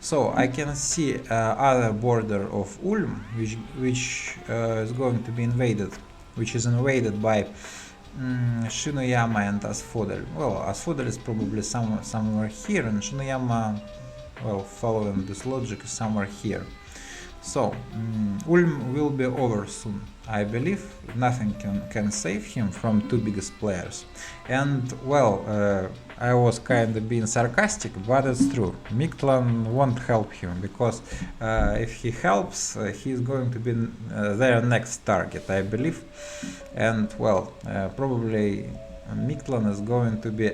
So I can see other border of Ulm, which is going to be invaded, which is invaded by Shinoyama and Asphodel. Well, Asphodel is probably somewhere here, and Shinoyama, well, following this logic, is somewhere here. So Ulm will be over soon. I believe nothing can save him from two biggest players. And well, I was kind of being sarcastic, but it's true. Mictlan won't help him, because if he helps, he's going to be their next target, I believe. And well, probably Mictlan is going to be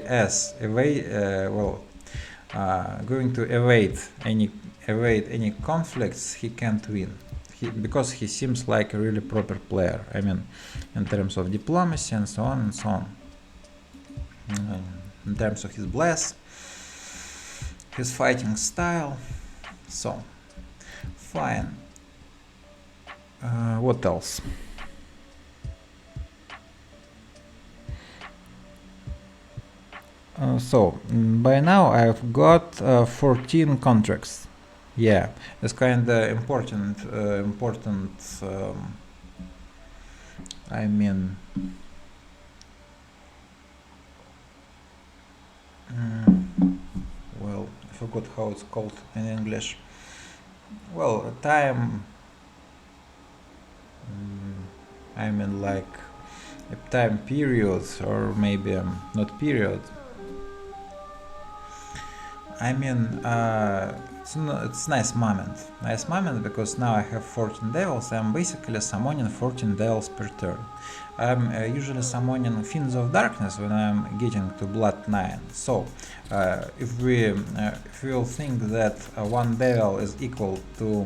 going to evade any conflicts he can't win, because he seems like a really proper player. I mean, in terms of diplomacy and so on and so on. In terms of his bless, his fighting style. So, fine. What else? So, by now I've got 14 contracts. Yeah, it's kind of important. I mean, well, I forgot how it's called in English. Well, time. I mean, like a time period, or maybe not period. I mean, it's nice moment, because now I have 14 devils. I'm basically summoning 14 devils per turn. I'm usually summoning Fiends of Darkness when I'm getting to Blood 9. So, if we will think that one devil is equal to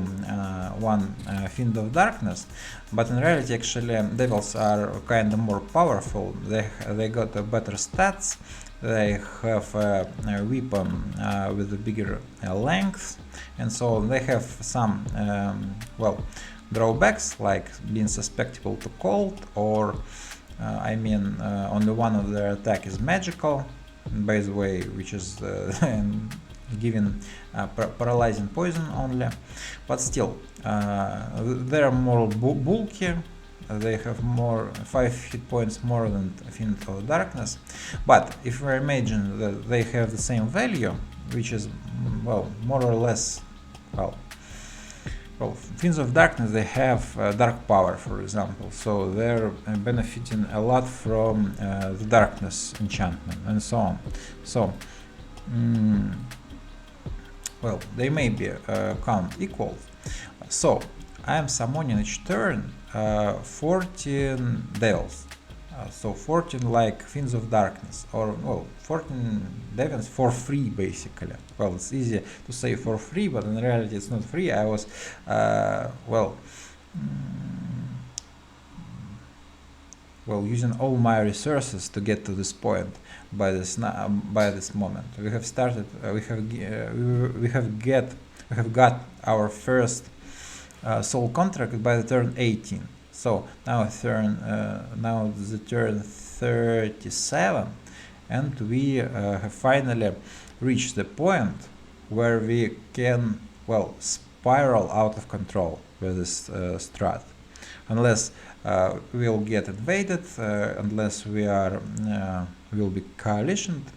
one Fiend of Darkness, but in reality, actually, devils are kind of more powerful. They got better stats. They have a weapon with a bigger length, and so they have some well, drawbacks, like being susceptible to cold, or I mean, only one of their attack is magical, by the way, which is giving paralyzing poison only, but still they are more bulky. They have 5 hit points more than Fiend of Darkness. But if we imagine that they have the same value, which is, well, more or less, well, Fiends of Darkness, they have dark power, for example, so they're benefiting a lot from the darkness enchantment and so on. So, well, they may be count equal. So, I am summoning each turn 14 devils, so 14 like Fiends of Darkness, or well, 14 devils for free, basically. Well, it's easy to say for free, but in reality it's not free. I was well, using all my resources to get to this point. By this moment, we have started. We have got our first soul contract by the turn 18. So now the turn 37, and we have finally reached the point where we can, well, spiral out of control with this strat, unless we'll get invaded, unless we will be coalitioned.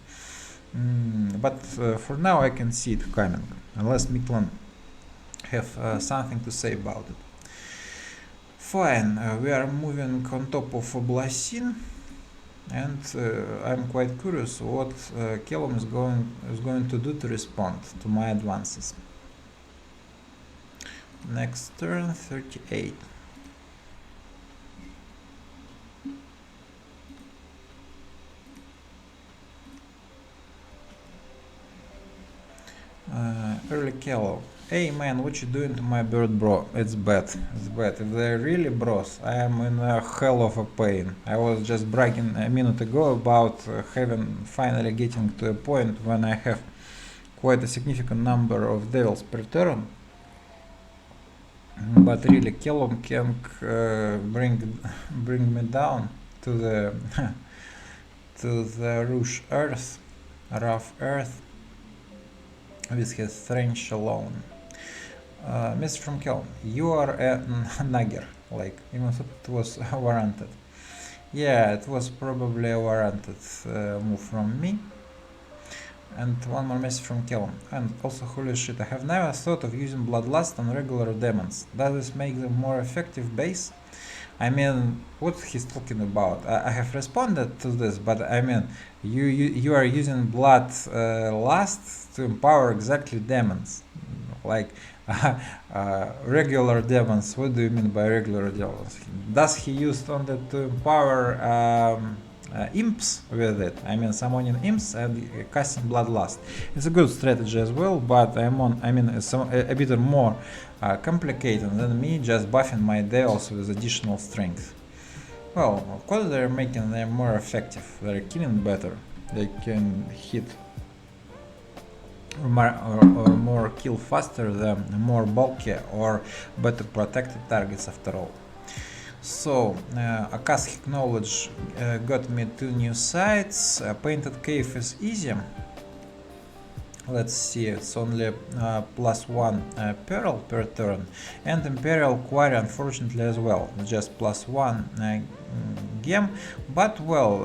But for now I can see it coming, unless Mictlan have something to say about it. Fine, we are moving on top of Oblasin, and I'm quite curious what Caelum is going to do to respond to my advances. Next turn, 38. Early Caelum. Hey man, what you doing to my bird, bro? It's bad. It's bad. If they're really bros, I am in a hell of a pain. I was just bragging a minute ago about having finally getting to a point when I have quite a significant number of devils per turn. But really, Caelum can bring me down to the to the rough earth with his strange alone. Mr. from Caelum, you are a nagger, like, even if it was warranted. Yeah, it was probably a warranted move from me. And one more message from Caelum. And also, holy shit, I have never thought of using Bloodlust on regular demons. Does this make them more effective base? I mean, what he's talking about? I have responded to this, but I mean, you are using Bloodlust to empower exactly demons. Like, regular demons. What do you mean by regular demons? Does he use only to empower imps with it? I mean, summoning imps and casting Bloodlust. It's a good strategy as well, but it's a bit more complicated than me just buffing my devils with additional strength. Well, of course they're making them more effective. They're killing better. They can hit or more kill faster than more bulky or better protected targets after all. So, Akashic Knowledge got me 2 new sites. Painted Cave is easy. Let's see, it's only +1 Pearl per turn, and Imperial Quarry unfortunately as well, just +1 gem, but well,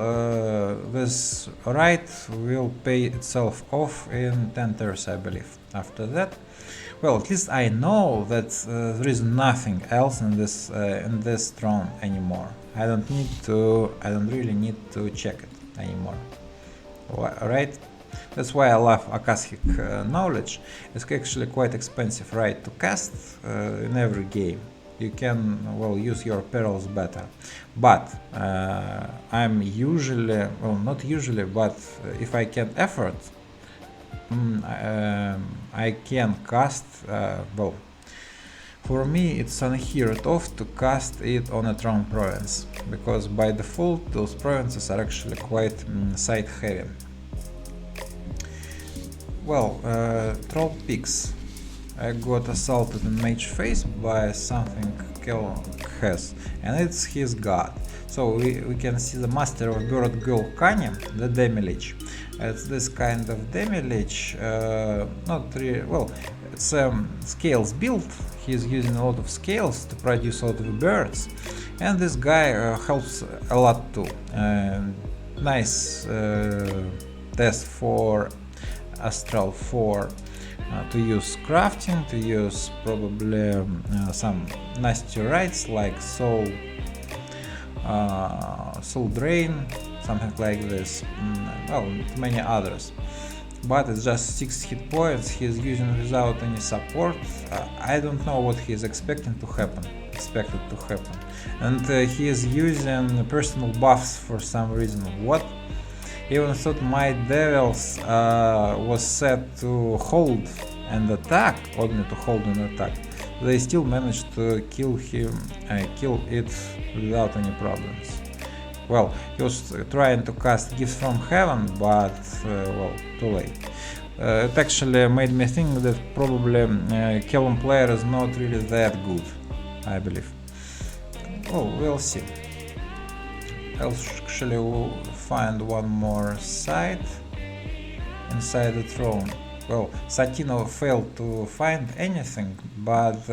this right will pay itself off in 10 turns, I believe. After that, well, at least I know that there is nothing else in this throne anymore. I don't really need to check it anymore. Right? That's why I love Akashic Knowledge. It's actually quite expensive right to cast in every game. You can, well, use your perils better. But I'm usually, well, not usually, but if I can afford, I can cast, well, for me it's unheard of to cast it on a Throne province, because by default those provinces are actually quite side heavy. Well, Troll Peaks. I got assaulted in Mage Face by something Caelum has, and it's his god. So we can see the Master of Bird Girl Kanye, the Demi-Lich. It's this kind of Demi-Lich, not really, well, it's scales build. He's using a lot of scales to produce a lot of birds, and this guy helps a lot too. Nice test for Astral 4 to use crafting, to use probably some nasty rights like soul drain, something like this, well, many others, but it's just 6 hit points he's using without any support. I don't know what he's expected to happen, and he is using personal buffs for some reason. What? Even thought my devils was set to hold and attack, only to hold and attack. They still managed to kill it without any problems. Well, he was trying to cast Gifts from Heaven, but well, too late. It actually made me think that probably Caelum player is not really that good, I believe. Oh, we'll see. I'll actually find one more site inside the throne. Well, Satino failed to find anything, but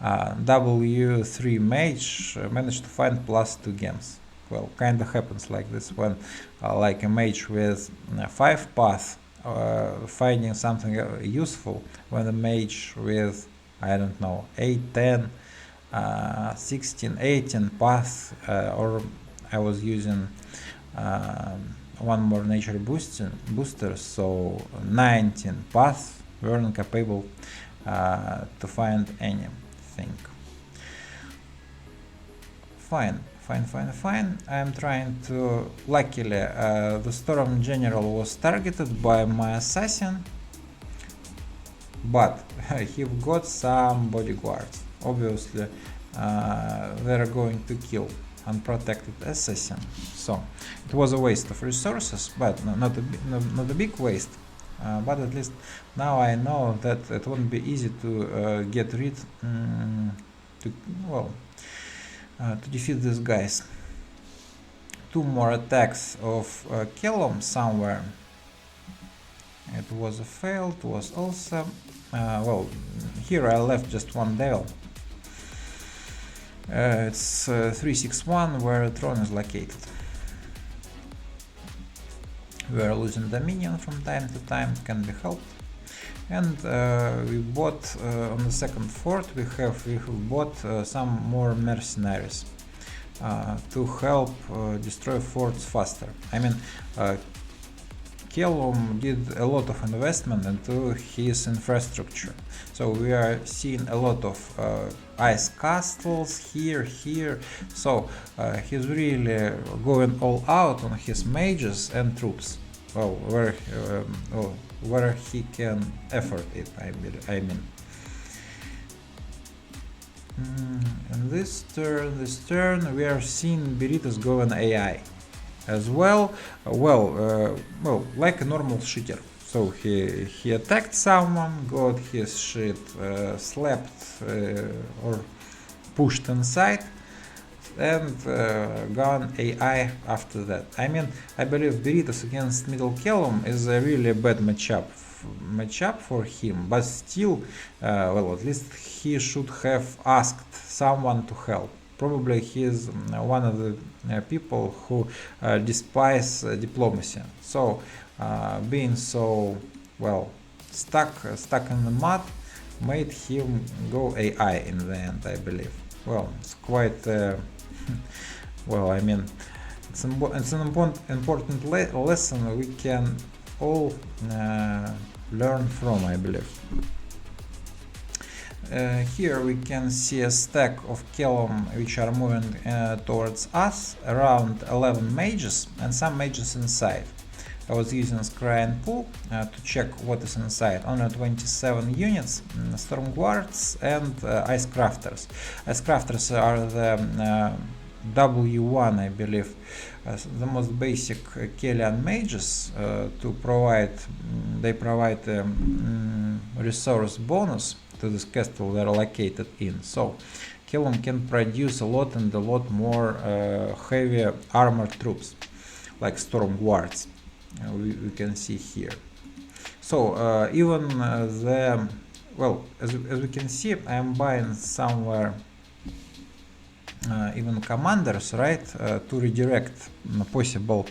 W3 Mage managed to find +2 gems. Well, kinda happens like this when like a mage with 5 path finding something useful, when a mage with, I don't know, 8, 10, 16, 18 path, or I was using one more nature booster, so 19 paths weren't capable to find anything. Fine. I'm trying to. Luckily, the Storm General was targeted by my assassin. but he got some bodyguards. Obviously, they're going to kill unprotected assassin. So it was a waste of resources, but not a big waste. But at least now I know that it won't be easy to get rid to defeat these guys. 2 more attacks of Caelum somewhere. It was a fail. It was also here I left just 1 devil. It's 361 where the throne is located. We are losing dominion from time to time, it can be helped. And we bought on the second fort we have bought some more mercenaries to help destroy forts faster. I mean, Caelum did a lot of investment into his infrastructure, so we are seeing a lot of ice castles here. So he's really going all out on his mages and troops. Well, where he can afford it, I mean. And this turn we are seeing Beritas going AI as well. Like a normal shooter. So he attacked someone, got his shit slapped or pushed inside, and gone AI after that. I mean, I believe Beritas against Middle Caelum is a really bad matchup for him, but still, at least he should have asked someone to help. Probably he is one of the people who despise diplomacy. So being so stuck in the mud made him go AI in the end, I believe. Well, it's quite I mean, it's an important lesson we can all learn from, I believe. Here we can see a stack of Caelum which are moving towards us, around 11 mages and some mages inside. I was using Scry and Pool to check what is inside. Only 27 units, Storm Guards and Ice Crafters. Ice Crafters are the W1, I believe, the most basic Caelum mages they provide resource bonus to this castle they're located in. So Caelum can produce a lot more heavy armored troops like Storm Guards. We can see here. So even as we can see, I am buying somewhere even commanders, right, to redirect possible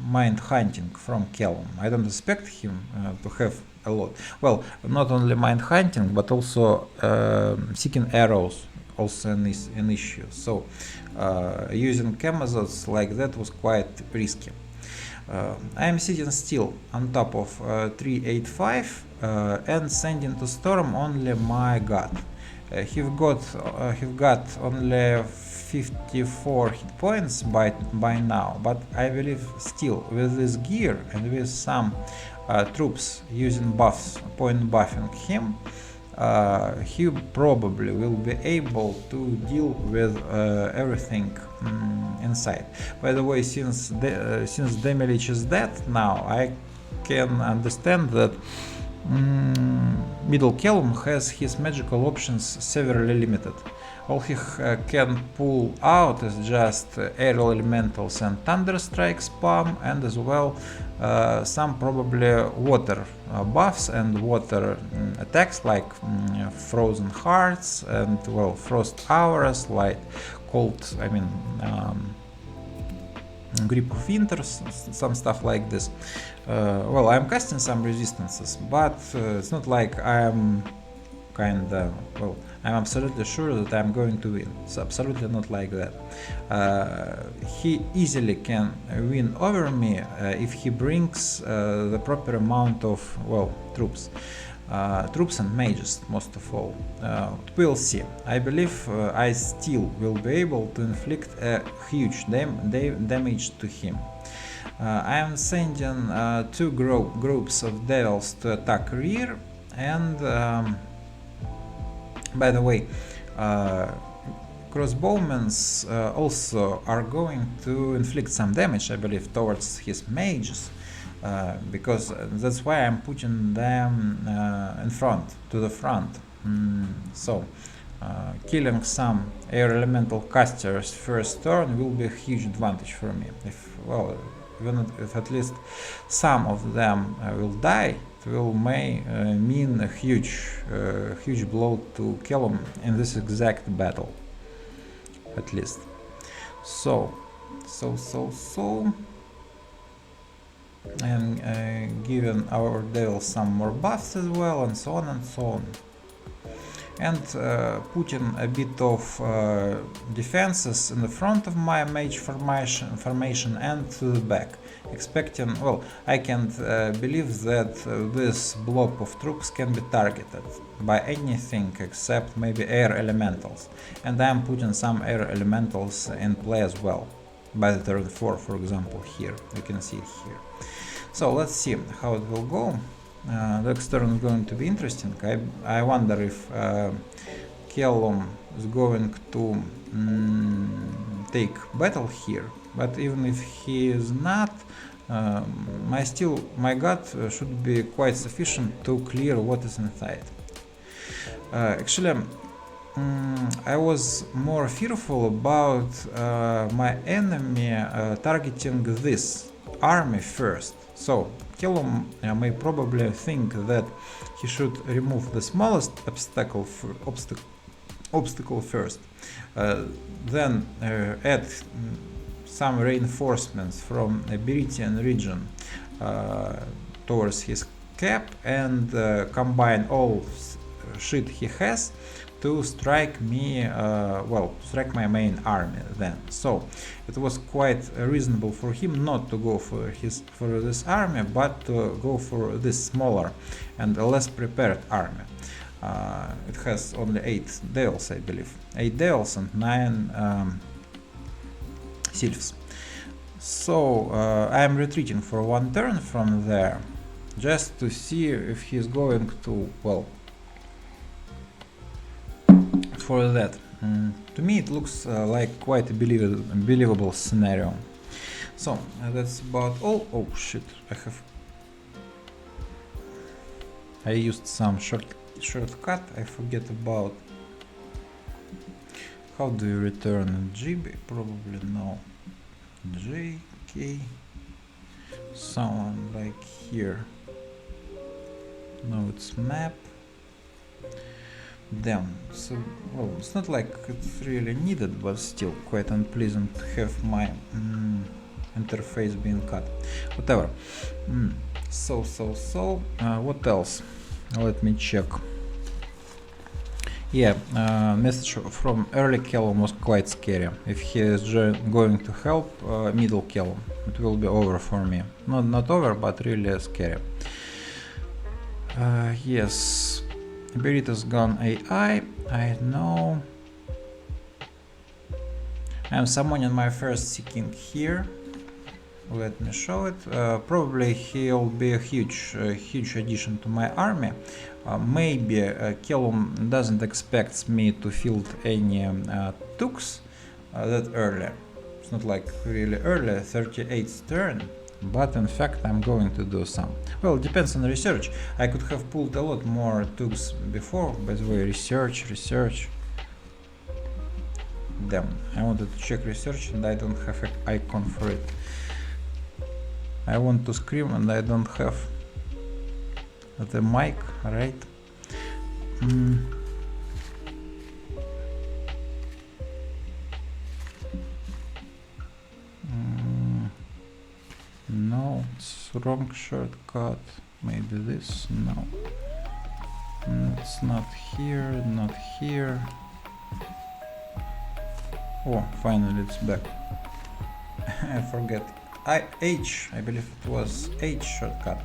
mind hunting from Caelum. I don't expect him to have a lot. Well, not only mind hunting, but also seeking arrows, also an issue. So using chemazots like that was quite risky. I am sitting still on top of 385 and sending to Storm only my god. He got only 54 hit points by now, but I believe still with this gear and with some troops using buffs, point buffing him, he probably will be able to deal with everything inside. By the way, since Demilich is dead now, I can understand that Middle Caelum has his magical options severely limited. All he can pull out is just aerial elementals and thunder strike spam, and as well some probably water buffs and water attacks like frozen hearts and frost hours, like cold, grip of winter, some stuff like this. I'm casting some resistances, but it's not like I'm I'm absolutely sure that I'm going to win. It's absolutely not like that. He easily can win over me if he brings the proper amount of troops. Troops and mages, most of all. We'll see. I believe I still will be able to inflict a huge damage to him. I am sending two groups of devils to attack rear, and by the way, crossbowmen also are going to inflict some damage, I believe, towards his mages, because that's why I'm putting them to the front. So killing some air elemental casters first turn will be a huge advantage for me. Even if at least some of them will die, it will mean a huge blow to Caelum in this exact battle, at least. So, and giving our devil some more buffs as well, and so on and so on. And putting a bit of defenses in the front of my mage formation and to the back, expecting, well, I can't believe that this blob of troops can be targeted by anything except maybe air elementals, and I'm putting some air elementals in play as well by the turn 4, for example. Here you can see it here. So let's see how it will go. The next turn is going to be interesting. I wonder if Caelum is going to take battle here, but even if he is not, my god should be quite sufficient to clear what is inside. Actually, I was more fearful about my enemy targeting this army first. So Caelum may probably think that he should remove the smallest obstacle first, then add some reinforcements from the Beritian region towards his cap, and combine all shit he has to strike me, strike my main army then. So it was quite reasonable for him not to go for this army, but to go for this smaller and less prepared army. It has only 8 devils, I believe, 8 devils and 9 sylphs. So I am retreating for one turn from there, just to see if he's going to, well, for that. To me it looks like quite a believable scenario. So that's about all. Oh shit, I used some shortcut. I forget about how do you return in GB, probably no. JK, someone like here. No, it's map. Damn, so, well, it's not like it's really needed, but still quite unpleasant to have my interface being cut. Whatever. So, what else? Let me check. Yeah, message from early Caelum was quite scary. If he is going to help middle Caelum, it will be over for me. Not over, but really scary. Yes. Berita's gone AI, I know. I'm summoning my first Sea King here. Let me show it. Probably he'll be a huge addition to my army. Maybe Caelum doesn't expect me to field any Tooks that early. It's not like really early, 38th turn. But in fact I'm going to do some. Well, it depends on the research. I could have pulled a lot more Tooks before. By the way, research. Damn, I wanted to check research and I don't have an icon for it. I want to scream and I don't have the mic, right? No, it's wrong shortcut. Maybe this? No. It's not here, not here. Oh, finally it's back. I forget. H, I believe it was H shortcut.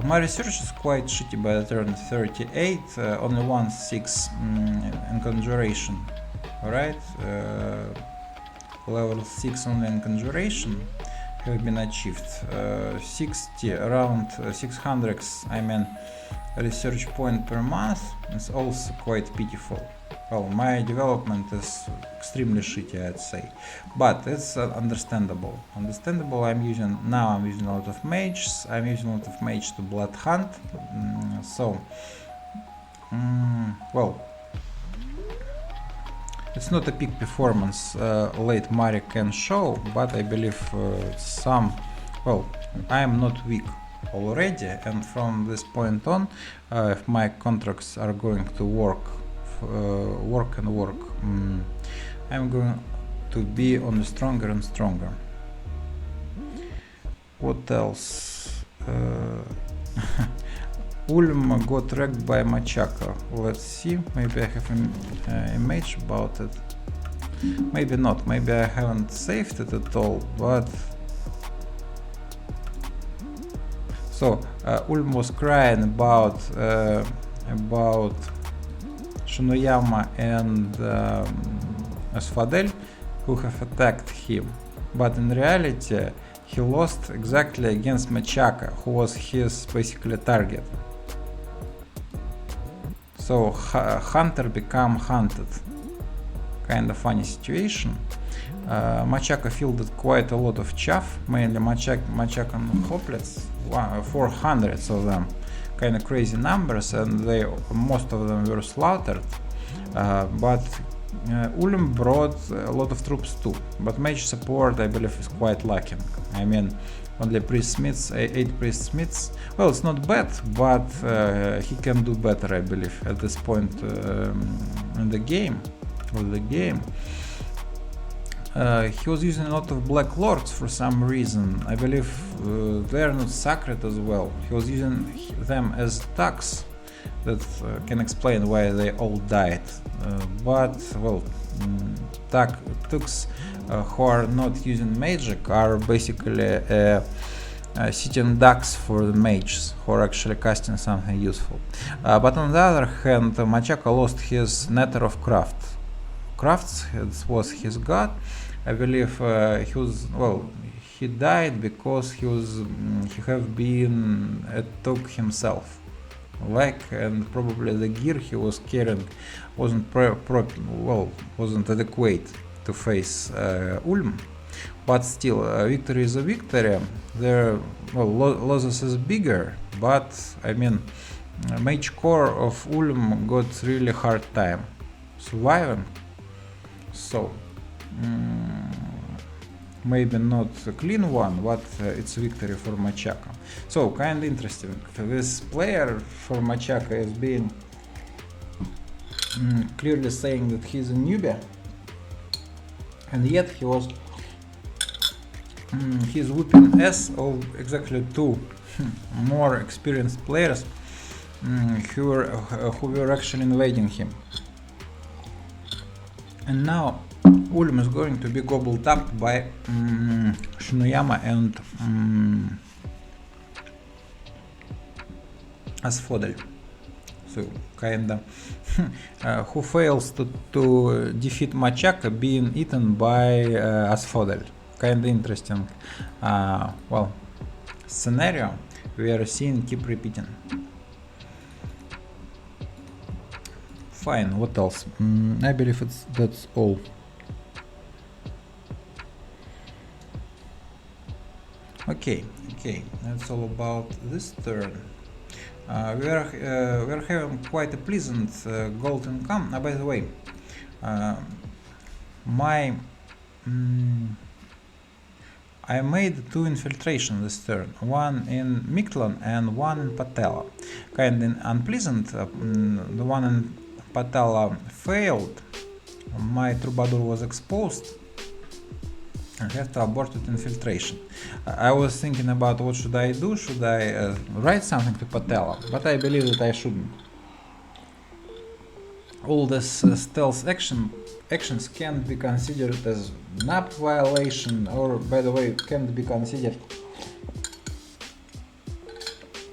My research is quite shitty by the turn 38, only 1/6 in conjuration. Alright, level 6 only in conjuration. have been achieved. 60 around 600, I mean, research point per month. It's also quite pitiful. Well, my development is extremely shitty, I'd say, but it's understandable. I'm using a lot of mages. I'm using a lot of mages to blood hunt. Well, it's not a peak performance late Mari can show, but I believe well, I am not weak already, and from this point on, if my contracts are going to work, I'm going to be on stronger and stronger. What else? Ulm got wrecked by Machaka. Let's see, maybe I have an image about it. Maybe not, maybe I haven't saved it at all, but... So, Ulm was crying about Shinoyama and Asphodel, who have attacked him, but in reality he lost exactly against Machaka, who was his basically target. So hunter become hunted. Kind of funny situation. Machaka fielded quite a lot of chaff, mainly Machakan hoplets, 400 of them. Kind of crazy numbers, and most of them were slaughtered. But Ulm brought a lot of troops too, but mage support, I believe, is quite lacking. I mean, only priest smiths, 8 priest smiths. Well, it's not bad, but he can do better, I believe, at this point in the game. He was using a lot of black lords for some reason. I believe they are not sacred as well. He was using them as thugs. That can explain why they all died. But well, thugs who are not using magic are basically sitting ducks for the mages who are actually casting something useful. But on the other hand, Machaka lost his Nether of Crafts. It was his god. I believe he died because he have been a thug himself. And probably the gear he was carrying wasn't adequate to face Ulm. But still, victory is a victory. Losses is bigger, but I mean, mage core of Ulm got really hard time surviving. So maybe not a clean one, but it's a victory for Machaka. So kind of interesting. This player for Machaka is being clearly saying that he's a newbie, and yet he's whooping ass of exactly 2 more experienced players who were actually invading him. And now Ulm is going to be gobbled up by Shinoyama and Asphodel. So kinda who fails to defeat Machaka being eaten by Asphodel. Kinda interesting scenario we are seeing keep repeating. Fine, what else? I believe that's all. Okay, that's all about this turn. We are having quite a pleasant gold income. By the way, I made 2 infiltrations this turn, one in Mictlan and one in Patella. Kind of unpleasant. The one in Patella failed. My troubadour was exposed. I have to abort it infiltration. I was thinking about what should I do. Should I write something to Patella? But I believe that I shouldn't. All this stealth actions can be considered as NAP violation, or by the way, can be considered,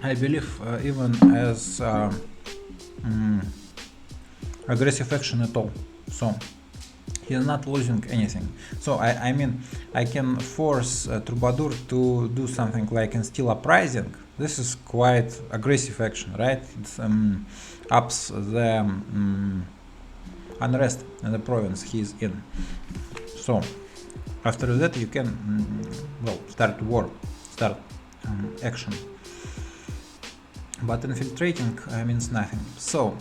I believe, even as aggressive action at all. So he's not losing anything. So I mean, I can force Troubadour to do something like instill uprising. This is quite aggressive action, right? It ups the unrest in the province he's in. So after that you can well, start war, start action. But infiltrating means nothing. So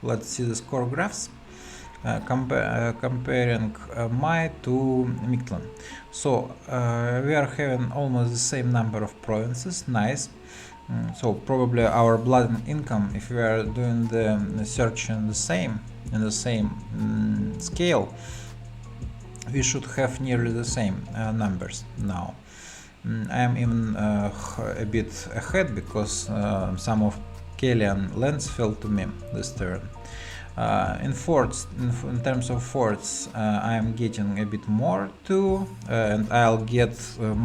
let's see the score graphs. Comparing Mai to Mictlan. So we are having almost the same number of provinces. Nice. So probably our blood and income, if we are doing the search in the same scale, we should have nearly the same numbers now. I am even a bit ahead because some of Caelum lands fell to me this turn. In forts, in terms of forts, I am getting a bit more too, and I'll get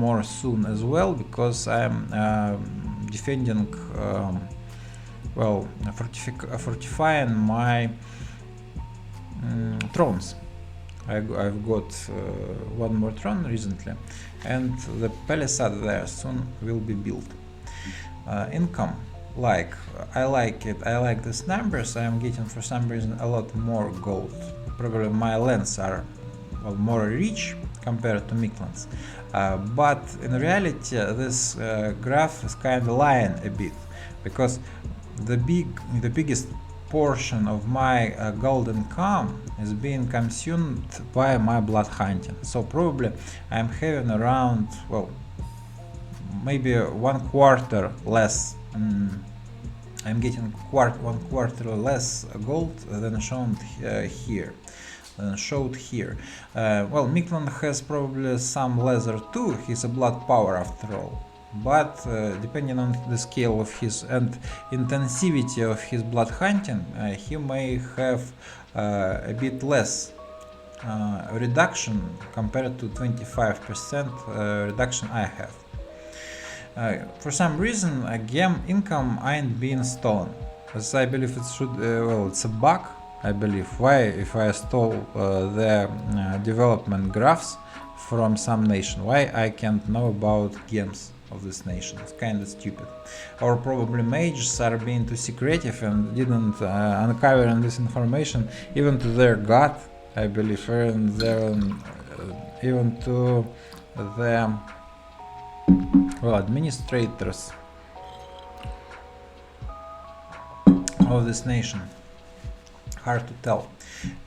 more soon as well, because I am defending, well, fortifying my thrones. I've got one more throne recently, and the palisade there soon will be built. Income. I like it. I like these numbers. I am getting for some reason a lot more gold. Probably my lands are well, more rich compared to Mictlan's. But in reality, this graph is kind of lying a bit, because the biggest portion of my gold income is being consumed by my blood hunting. So probably I'm having around, well, maybe 1/4 less. I'm getting 1/4 less gold than shown here. Well, Mictlan has probably some leather too. He's a blood power after all. But depending on the scale of his and intensivity of his blood hunting, he may have a bit less reduction compared to 25% reduction I have. For some reason, game income ain't being stolen. As I believe it should, well, it's a bug, I believe. Why, if I stole the development graphs from some nation, why I can't know about games of this nation? It's kind of stupid. Or probably mages are being too secretive and didn't uncover this information even to their god, I believe, and even to the well, administrators of this nation. Hard to tell.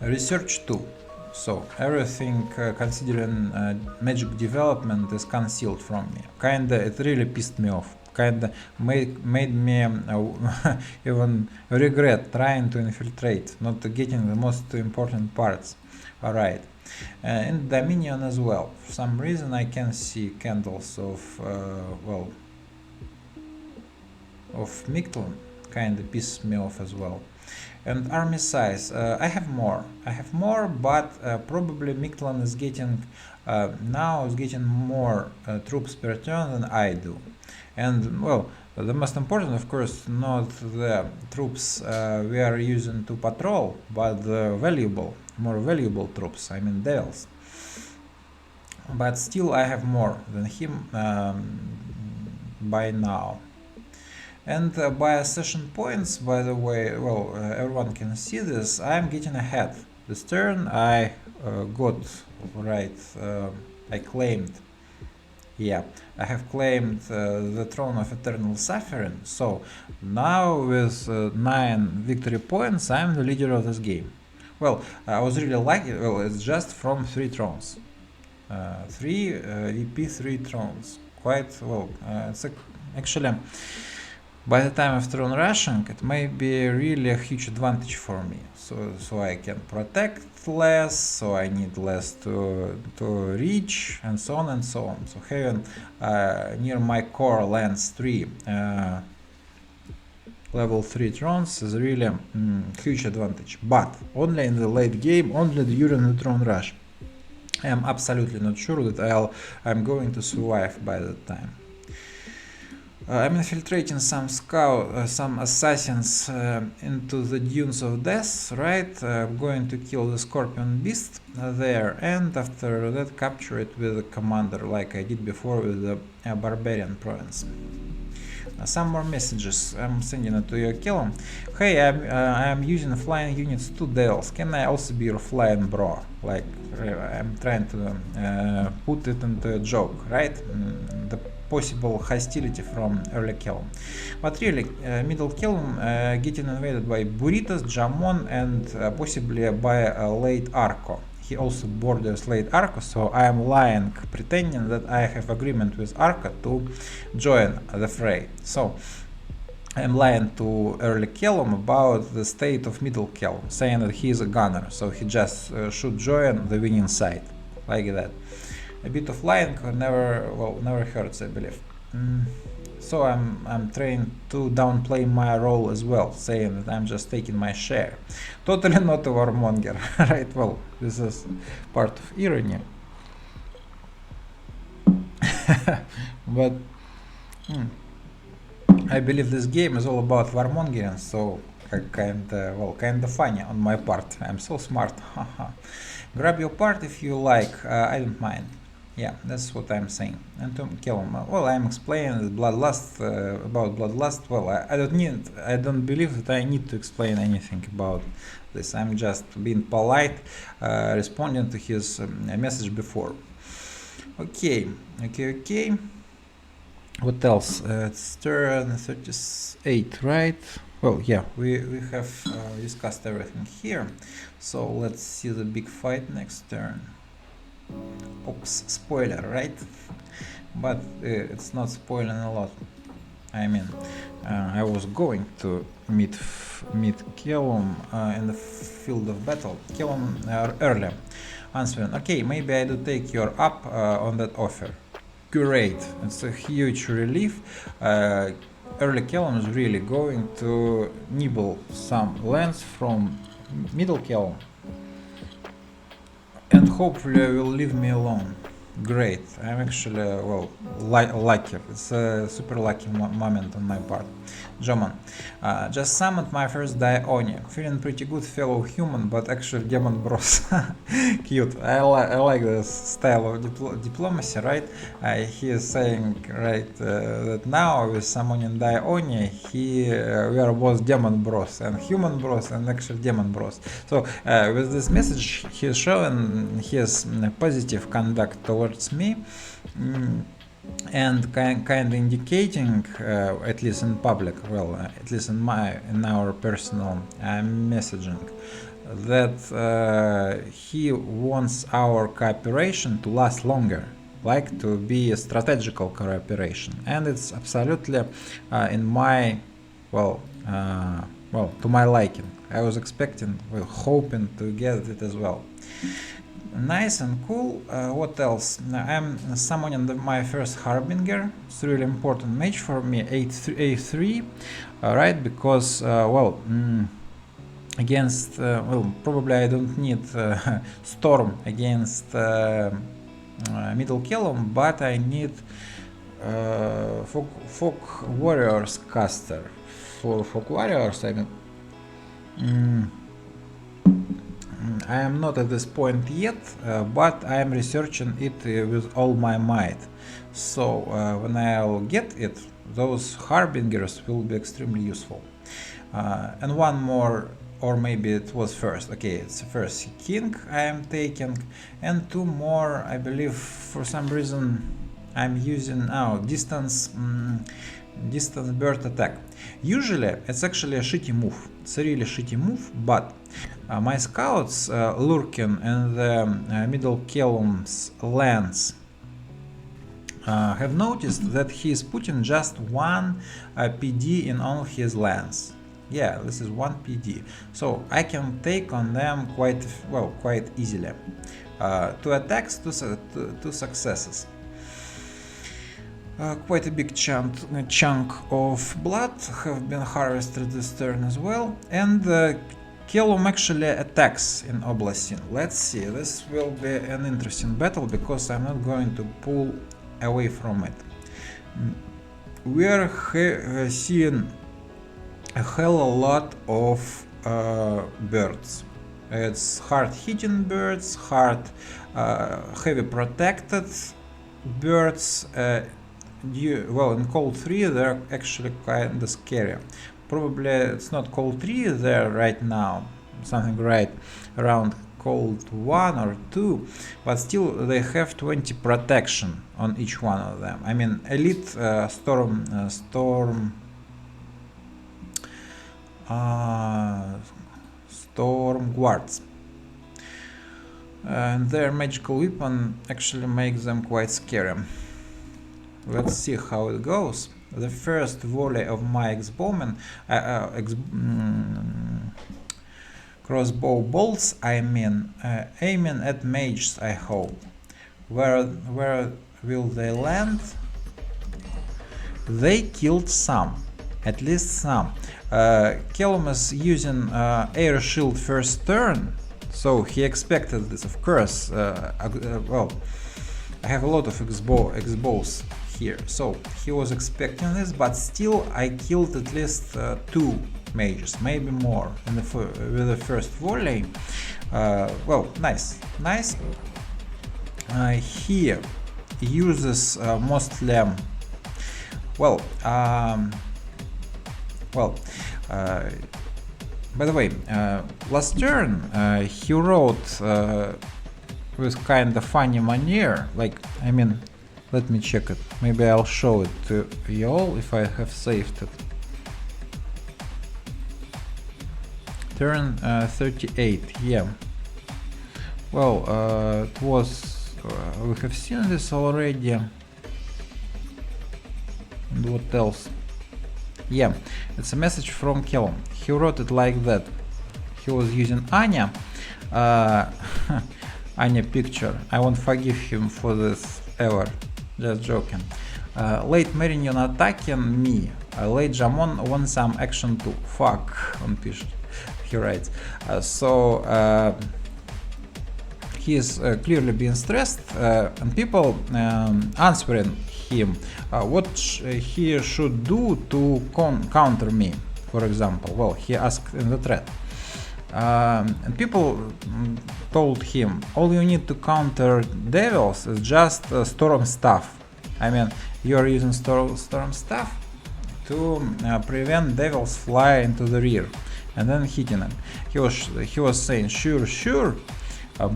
Research too. So everything considering magic development is concealed from me. Kinda, it really pissed me off. Kinda made me even regret trying to infiltrate, not getting the most important parts. Alright. In Dominion as well. For some reason I can see candles of well, of Mictlan. Kinda pisses me off as well. And army size, I have more, but probably Mictlan is getting now is getting more troops per turn than I do. And well, the most important, of course, not the troops we are using to patrol, but the more valuable troops, I mean devils. But still I have more than him by now. And by accession points, by the way, well, everyone can see this, I'm getting ahead. This turn I got, right, I claimed, yeah, I have claimed the throne of eternal suffering. So now with 9 victory points, I'm the leader of this game. Well, I was really lucky, well, it's just from 3 thrones. 3 VP, 3 thrones. Quite, well, it's actually, by the time of throne rushing, it may be really a huge advantage for me. So I can protect less, so I need less to reach, and so on and so on. So having near my core lands 3 level 3 thrones is really a huge advantage, but only in the late game, only during the throne rush. I am absolutely not sure that I'm going to survive by that time. I'm infiltrating some assassins into the dunes of death, right? I'm going to kill the scorpion beast there, and after that capture it with a commander like I did before with the barbarian province. Some more messages I'm sending it to your Caelum. Hey, I'm using flying units to Dales. Can I also be your flying bro? Like, I'm trying to put it into a joke, right? The possible hostility from early Caelum. But really, middle Caelum getting invaded by Burritos, Jamon, and possibly by late Arco. He also borders late Arco, so I am lying, pretending that I have agreement with Arco to join the fray. So I am lying to early Caelum about the state of middle Caelum, saying that he is a gunner, so he just should join the winning side, like that. A bit of lying never hurts, I believe. So I'm trying to downplay my role as well, saying that I'm just taking my share. Totally not a warmonger, right? Well, this is part of irony. But I believe this game is all about warmongering, so kinda funny on my part. I'm so smart. Grab your part if you like, I don't mind. Yeah, that's what I'm saying. And to Caelum, well, I'm explaining bloodlust about bloodlust. Well, I don't believe that I need to explain anything about this. I'm just being polite, responding to his message before. Okay. What else? It's turn 38, right? Well, yeah, we have discussed everything here. So let's see the big fight next turn. Oops, spoiler, right? But it's not spoiling a lot. I mean, I was going to meet Caelum in the field of battle. Caelum earlier answering, okay, maybe I do take your up on that offer. Great, it's a huge relief. Early Caelum is really going to nibble some lands from middle Caelum. And hopefully will leave me alone. Great, I'm actually, lucky. It's a super lucky moment on my part. Joman, just summoned my first Oni. Feeling pretty good, fellow human, but actually demon bros. Cute. I like this style of diplomacy, right? He is saying, right, that now with summoning Oni, we are both demon bros and human bros and actually demon bros. So with this message, he is showing his positive conduct towards me. And kind of indicating, at least in public, at least in our personal messaging, that he wants our cooperation to last longer, like to be a strategical cooperation, and it's absolutely in my to my liking. I was expecting, hoping to get it as well. Nice and cool. What else? I'm summoning my first Harbinger. It's a really important match for me. A3, right? Because against probably I don't need Storm against middle Caelum, but I need Folk Warriors caster. For Folk Warriors, I mean. I am not at this point yet, but I am researching it with all my might. So when I'll get it, those Harbingers will be extremely useful. And one more, or maybe it was first. Okay, it's first King I am taking, and two more, I believe for some reason I'm using distance bird attack. Usually it's actually a shitty move. It's a really shitty move, but my scouts lurking in the middle Caelum's lands have noticed that he is putting just one PD in all his lands. Yeah, this is one PD, so I can take on them quite easily. 2 attacks, 2 successes. Quite a big chunk of blood have been harvested this turn as well, and Caelum actually attacks in Oblasin. Let's see, this will be an interesting battle because I'm not going to pull away from it. we are seeing a hell a lot of birds. It's hard hitting birds, hard heavy protected birds. Well, in Cold 3 they're actually kinda scary. Probably it's not Cold 3 there right now, something right around Cold 1 or 2, but still they have 20 protection on each one of them. I mean, elite storm guards, and their magical weapon actually makes them quite scary. Let's see how it goes. The first volley of my crossbow bolts, I mean, aiming at mages, I hope. Where will they land? They killed some, at least some. Caelum is using air shield first turn, so he expected this, of course. Well, I have a lot of X-bows here, so he was expecting this, but still I killed at least 2 mages, maybe more, with the first volley. Well, nice. He uses mostly, well, by the way, last turn he wrote with kind of funny manner, like, I mean, let me check it, maybe I'll show it to you all if I have saved it. Turn 38, yeah. Well, it was, we have seen this already. And what else? Yeah, it's a message from Caelum. He wrote it like that. He was using Anya. Anya picture. I won't forgive him for this ever. Just joking. Late Marinion attacking me. Late Jamon want some action too. Fuck, он пишет. He writes. He is clearly being stressed, and people answering him what he should do to counter me, for example. Well, he asked in the thread, and people told him all you need to counter devils is just storm stuff. I mean, you are using storm stuff to prevent devils fly into the rear and then hitting them. He was saying sure,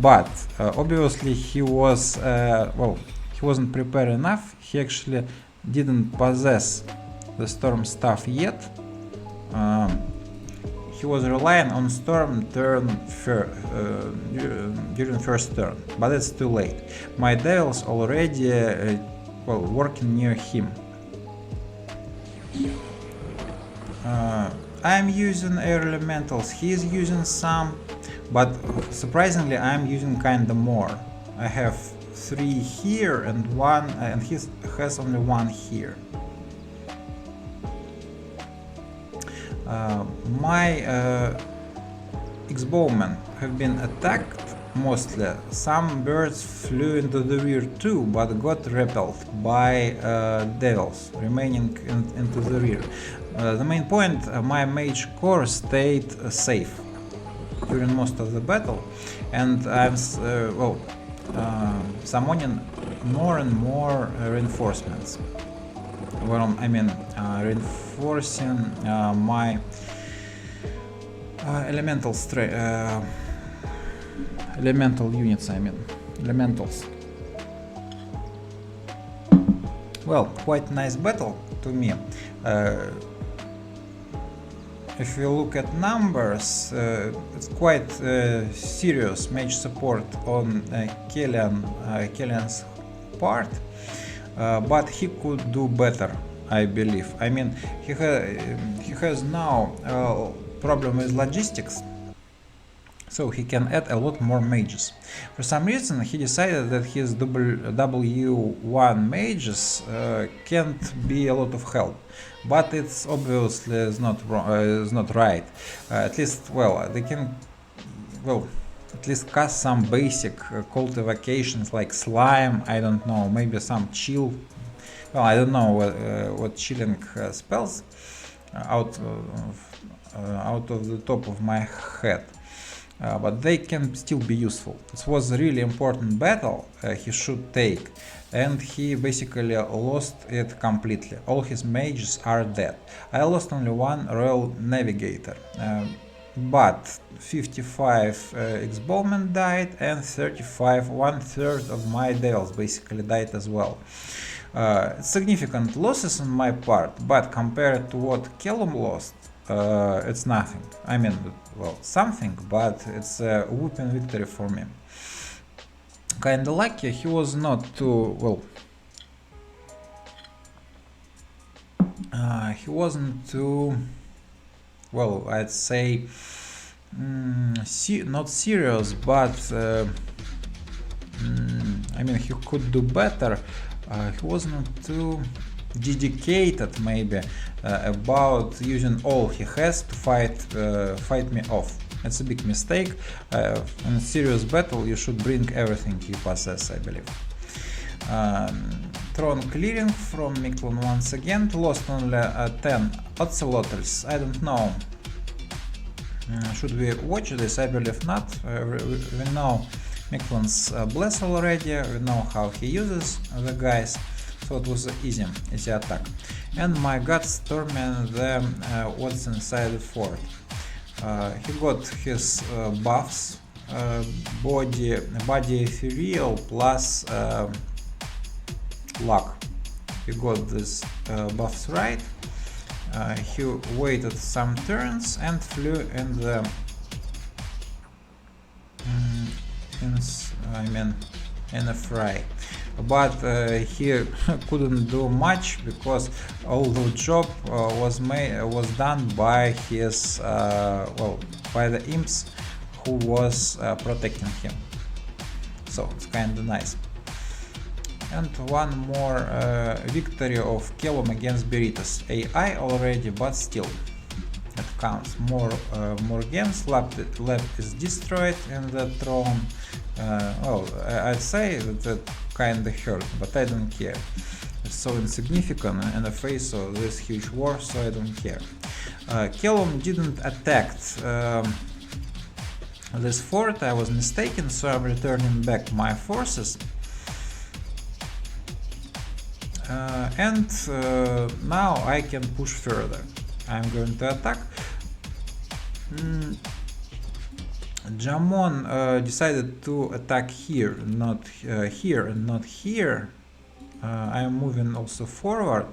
but obviously he was well, he wasn't prepared enough. He actually didn't possess the storm stuff yet. He was relying on storm turn during first turn, but it's too late. My devils already well, working near him. I'm using air elementals, he's using some, but surprisingly I'm using kinda more. I have 3 here and 1, and he has only 1 here. My X-bowmen have been attacked mostly. Some birds flew into the rear too, but got repelled by devils remaining into the rear. The main point, my mage core stayed safe during most of the battle, and I'm well, summoning more and more reinforcements. Well, I mean, reinforcing my elemental units. I mean, elementals. Well, quite nice battle to me. If you look at numbers, it's quite serious mage support on Caelan's part, but he could do better, I believe. I mean, he has now a problem with logistics, so he can add a lot more mages. For some reason, he decided that his W1 mages can't be a lot of help, but it's obviously is not right. At least, well, they can, well, at least cast some basic cult evocations like slime. I don't know, maybe some chill well, I don't know what chilling spells out of the top of my head. But they can still be useful. It was a really important battle he should take, and he basically lost it completely. All his mages are dead. I lost only one Royal Navigator, but 55 ex-bowmen died, and 35, one-third of my devils basically died as well. Significant losses on my part, but compared to what Caelum lost, it's nothing. I mean, well, something, but it's a whooping victory for me. Kinda lucky, he was not too, well, he wasn't too, well, I'd say, not serious, but I mean, he could do better. He wasn't too dedicated, maybe, about using all he has to fight me off. It's a big mistake. In a serious battle you should bring everything you possess, I believe. Throne clearing from Mictlan once again. Lost only 10 ocelotls. I don't know. Should we watch this? I believe not. We know Mictlan's bless already. We know how he uses the guys. So it was easy attack. And my god storming the what's inside the fort. He got his buffs, body ethereal plus luck. He got these buffs right. He waited some turns and flew in the in a fray. But he couldn't do much because all the job was done by his by the imps who was protecting him. So it's kinda nice. And one more victory of Caelum against Beritas. AI already, but still it counts. More games. Lab is destroyed in the throne. Well, I'd say that kinda hurt, but I don't care. It's so insignificant in the face of this huge war, so I don't care. Caelum didn't attack this fort. I was mistaken, so I'm returning back my forces. And now I can push further. I'm going to attack. Jamon decided to attack here, not here and not here. I am moving also forward.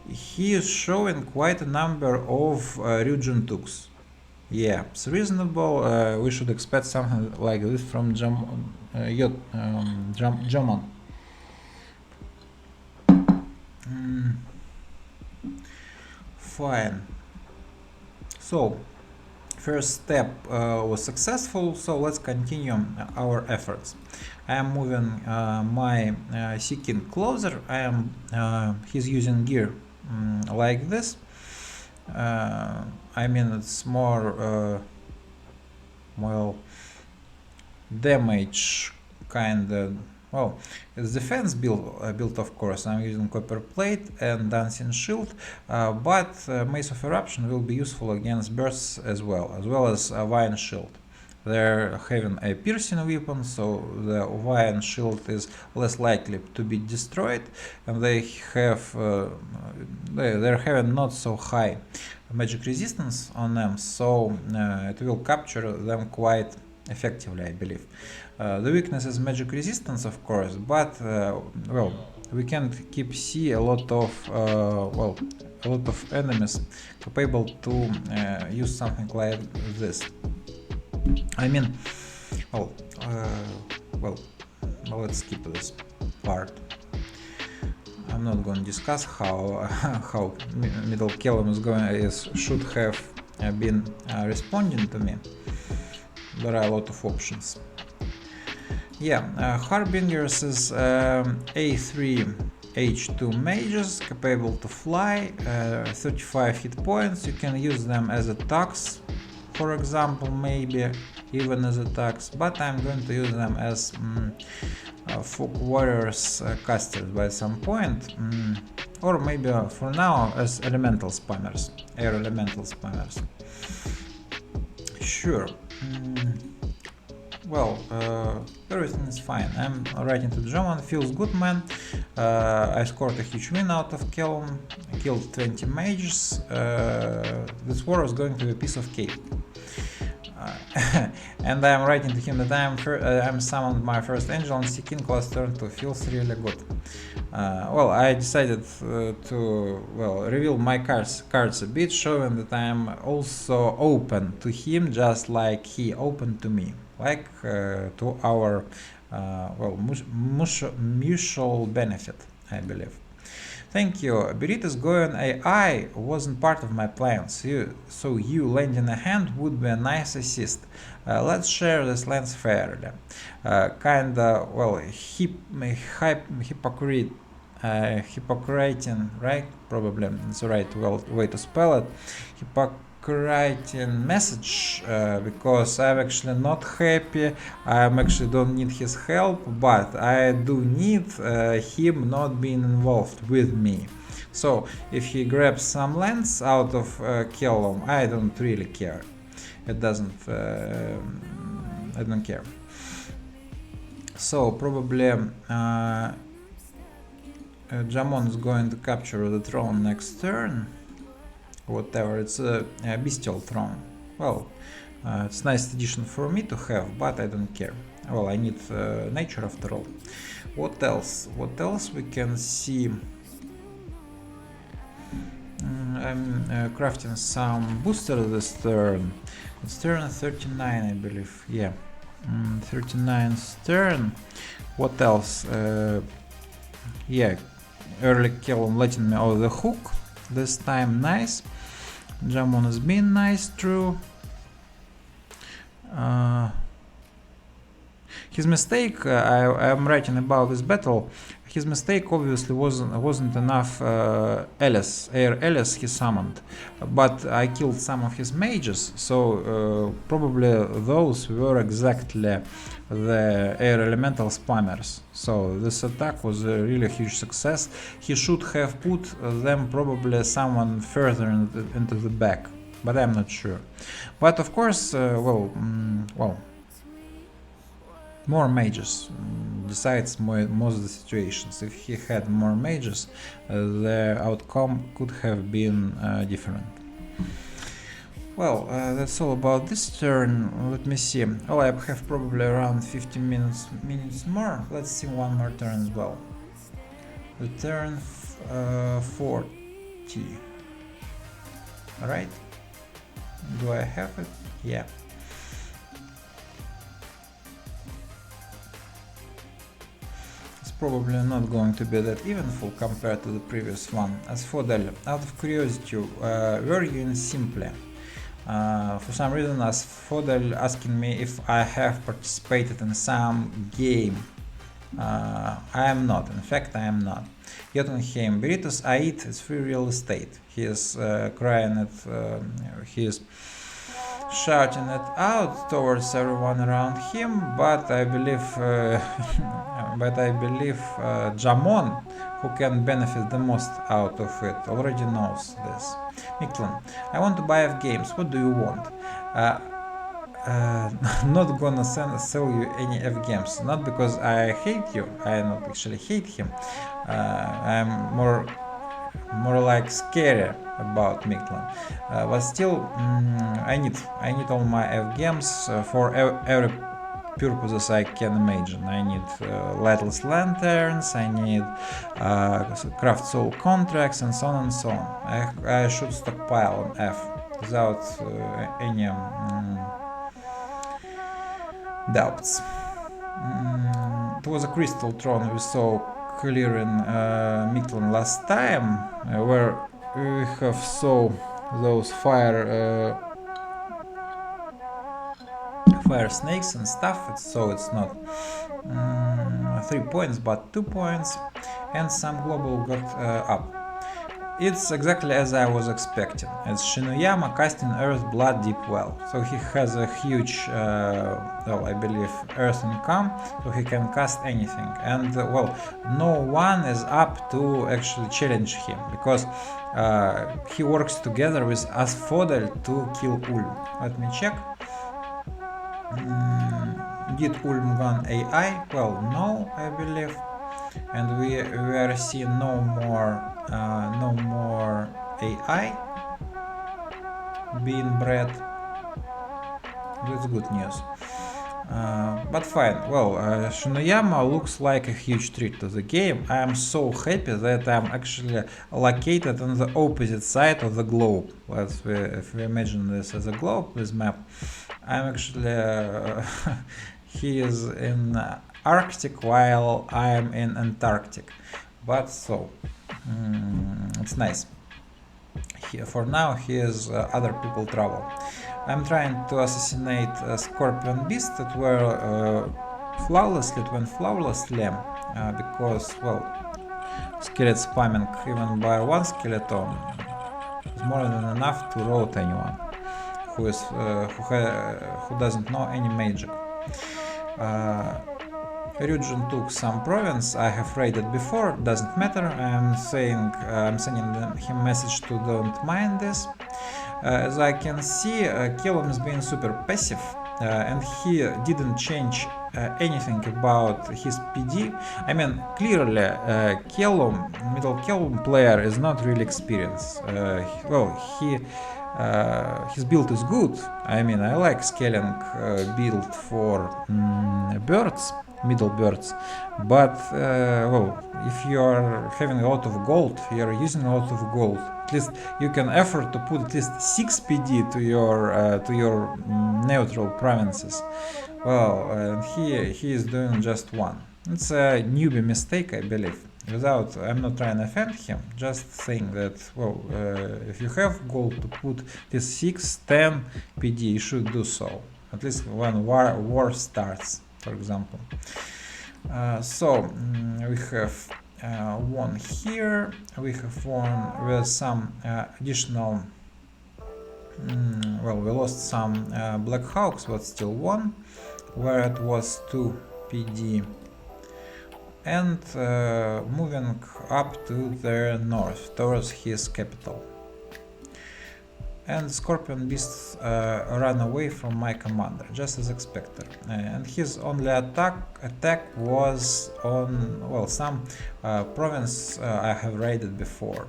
He is showing quite a number of Ryujintooks. Yeah, it's reasonable. We should expect something like this from Jamon. Fine. So, first step was successful, so let's continue our efforts. I am moving my Sea King closer. He's using gear like this. I mean, it's more well, damage kinda. Well, it's defense build of course. I'm using copper plate and dancing shield, but Mace of Eruption will be useful against bursts as well as a vine shield. They're having a piercing weapon, so the vine shield is less likely to be destroyed, and they have they're having not so high magic resistance on them, so it will capture them quite effectively, I believe. The weakness is magic resistance, of course, but well, we can't keep see a lot of enemies capable to use something like this. I mean, well, let's skip this part. I'm not going to discuss how middle Caelum should have been responding to me. There are a lot of options. Yeah, Harbingers is A3 H2 mages capable to fly, 35 hit points. You can use them as attacks, for example, maybe even as attacks, but I'm going to use them as folk warriors casters by some point. or maybe for now as elemental spammers, air elemental spammers. Sure. Well, everything is fine. I'm writing to German, feels good, man. I scored a huge win out of Caelum, killed 20 mages. This war is going to be a piece of cake. And I'm writing to him that I'm summoned my first angel on Sea-King last turn 2. Feels really good. Well, I decided to reveal my cards a bit, showing that I'm also open to him, just like he opened to me, like to our mutual benefit, I believe. Thank you. Berita's going AI wasn't part of my plans, so you lending a hand would be a nice assist. Let's share this lens fairly. Kinda, well, hypocriting, right? Probably it's the right way to spell it. Hypocriting message, because I'm actually not happy. I actually don't need his help, but I do need him not being involved with me. So if he grabs some lands out of Caelum, I don't really care. It doesn't. I don't care. So probably Jamon is going to capture the throne next turn. Whatever, it's a bestial throne. Well, it's a nice addition for me to have, but I don't care. Well, I need nature after all. What else? What else we can see? I'm crafting some boosters this turn. It's turn 39, I believe. Yeah, 39's turn. What else? Yeah, early Caelum letting me out the hook. This time nice. Jamon has been nice, true. His mistake, I'm writing about this battle. His mistake obviously wasn't enough air Alice he summoned, but I killed some of his mages, so probably those were exactly the air elemental spammers. So this attack was a really huge success. He should have put them probably someone further into the back, but I'm not sure. But of course, more mages decides most of the situations. If he had more mages, the outcome could have been different. Well, that's all about this turn. Let me see. Oh, I have probably around 50 minutes more. Let's see one more turn as well. The turn 40. Alright? Do I have it? Yeah. Probably not going to be that eventful compared to the previous one. As for Del, out of curiosity, were you in Simply? For some reason, as Fodel asking me if I have participated in some game. I am not. In fact, I am not. Jotunheim, Veritas, I eat. It's free real estate. He is crying at. He is shouting it out towards everyone around him, but I believe Jamon, who can benefit the most out of it, already knows this. Miklan, I want to buy F games. What do you want? Not gonna sell you any F games. Not because I hate you. I don't actually hate him. I'm more like scary about Miklan, but still I need all my F games for every purposes I can imagine. I need lightless lanterns, I need craft soul contracts, and so on and so on. I should stockpile on F without any doubts. It was a crystal throne we saw clear in Miklan last time, where we have saw those fire snakes and stuff, so it's not 3 points but 2 points, and some global got up. it's exactly as I was expecting. It's Shinuyama casting Earth Blood Deep Well. So he has a huge, well, I believe, Earth income, so he can cast anything. And, well, no one is up to actually challenge him, because he works together with Asphodel to kill Ulm. Let me check. Did Ulm gone AI? Well, no, I believe. And we are seeing no more AI being bred. That's good news. But fine. Well, Shinuyama looks like a huge treat to the game. I am so happy that I'm actually located on the opposite side of the globe. If we imagine this as a globe, this map, I'm actually he is in Arctic while I am in Antarctic. But so it's nice. For now, he is other people trouble. I'm trying to assassinate Scorpion Beast. It went flawlessly, because, well, skeleton spamming even by one skeleton is more than enough to rout anyone who doesn't know any magic. Ryujin took some province I have raided before, doesn't matter. I'm sending him message to don't mind this. As I can see, Caelum is being super passive, and he didn't change anything about his PD. I mean, clearly, middle Caelum player is not really experienced. His build is good. I mean, I like scaling build for birds, middle birds, but well, if you are having a lot of gold, you are using a lot of gold. At least you can afford to put at least 6 PD to your neutral provinces. Well, he is doing just 1. It's a newbie mistake, I believe. I'm not trying to offend him, just saying that, well, if you have gold to put this 6, 10 PD, you should do so. At least when war starts, for example. So we have one here. We have one with some additional. Well, we lost some Black Hawks, but still one, where it was 2 PD. And moving up to the north, towards his capital. And Scorpion Beast ran away from my commander, just as expected. And his only attack was on, well, some province I have raided before.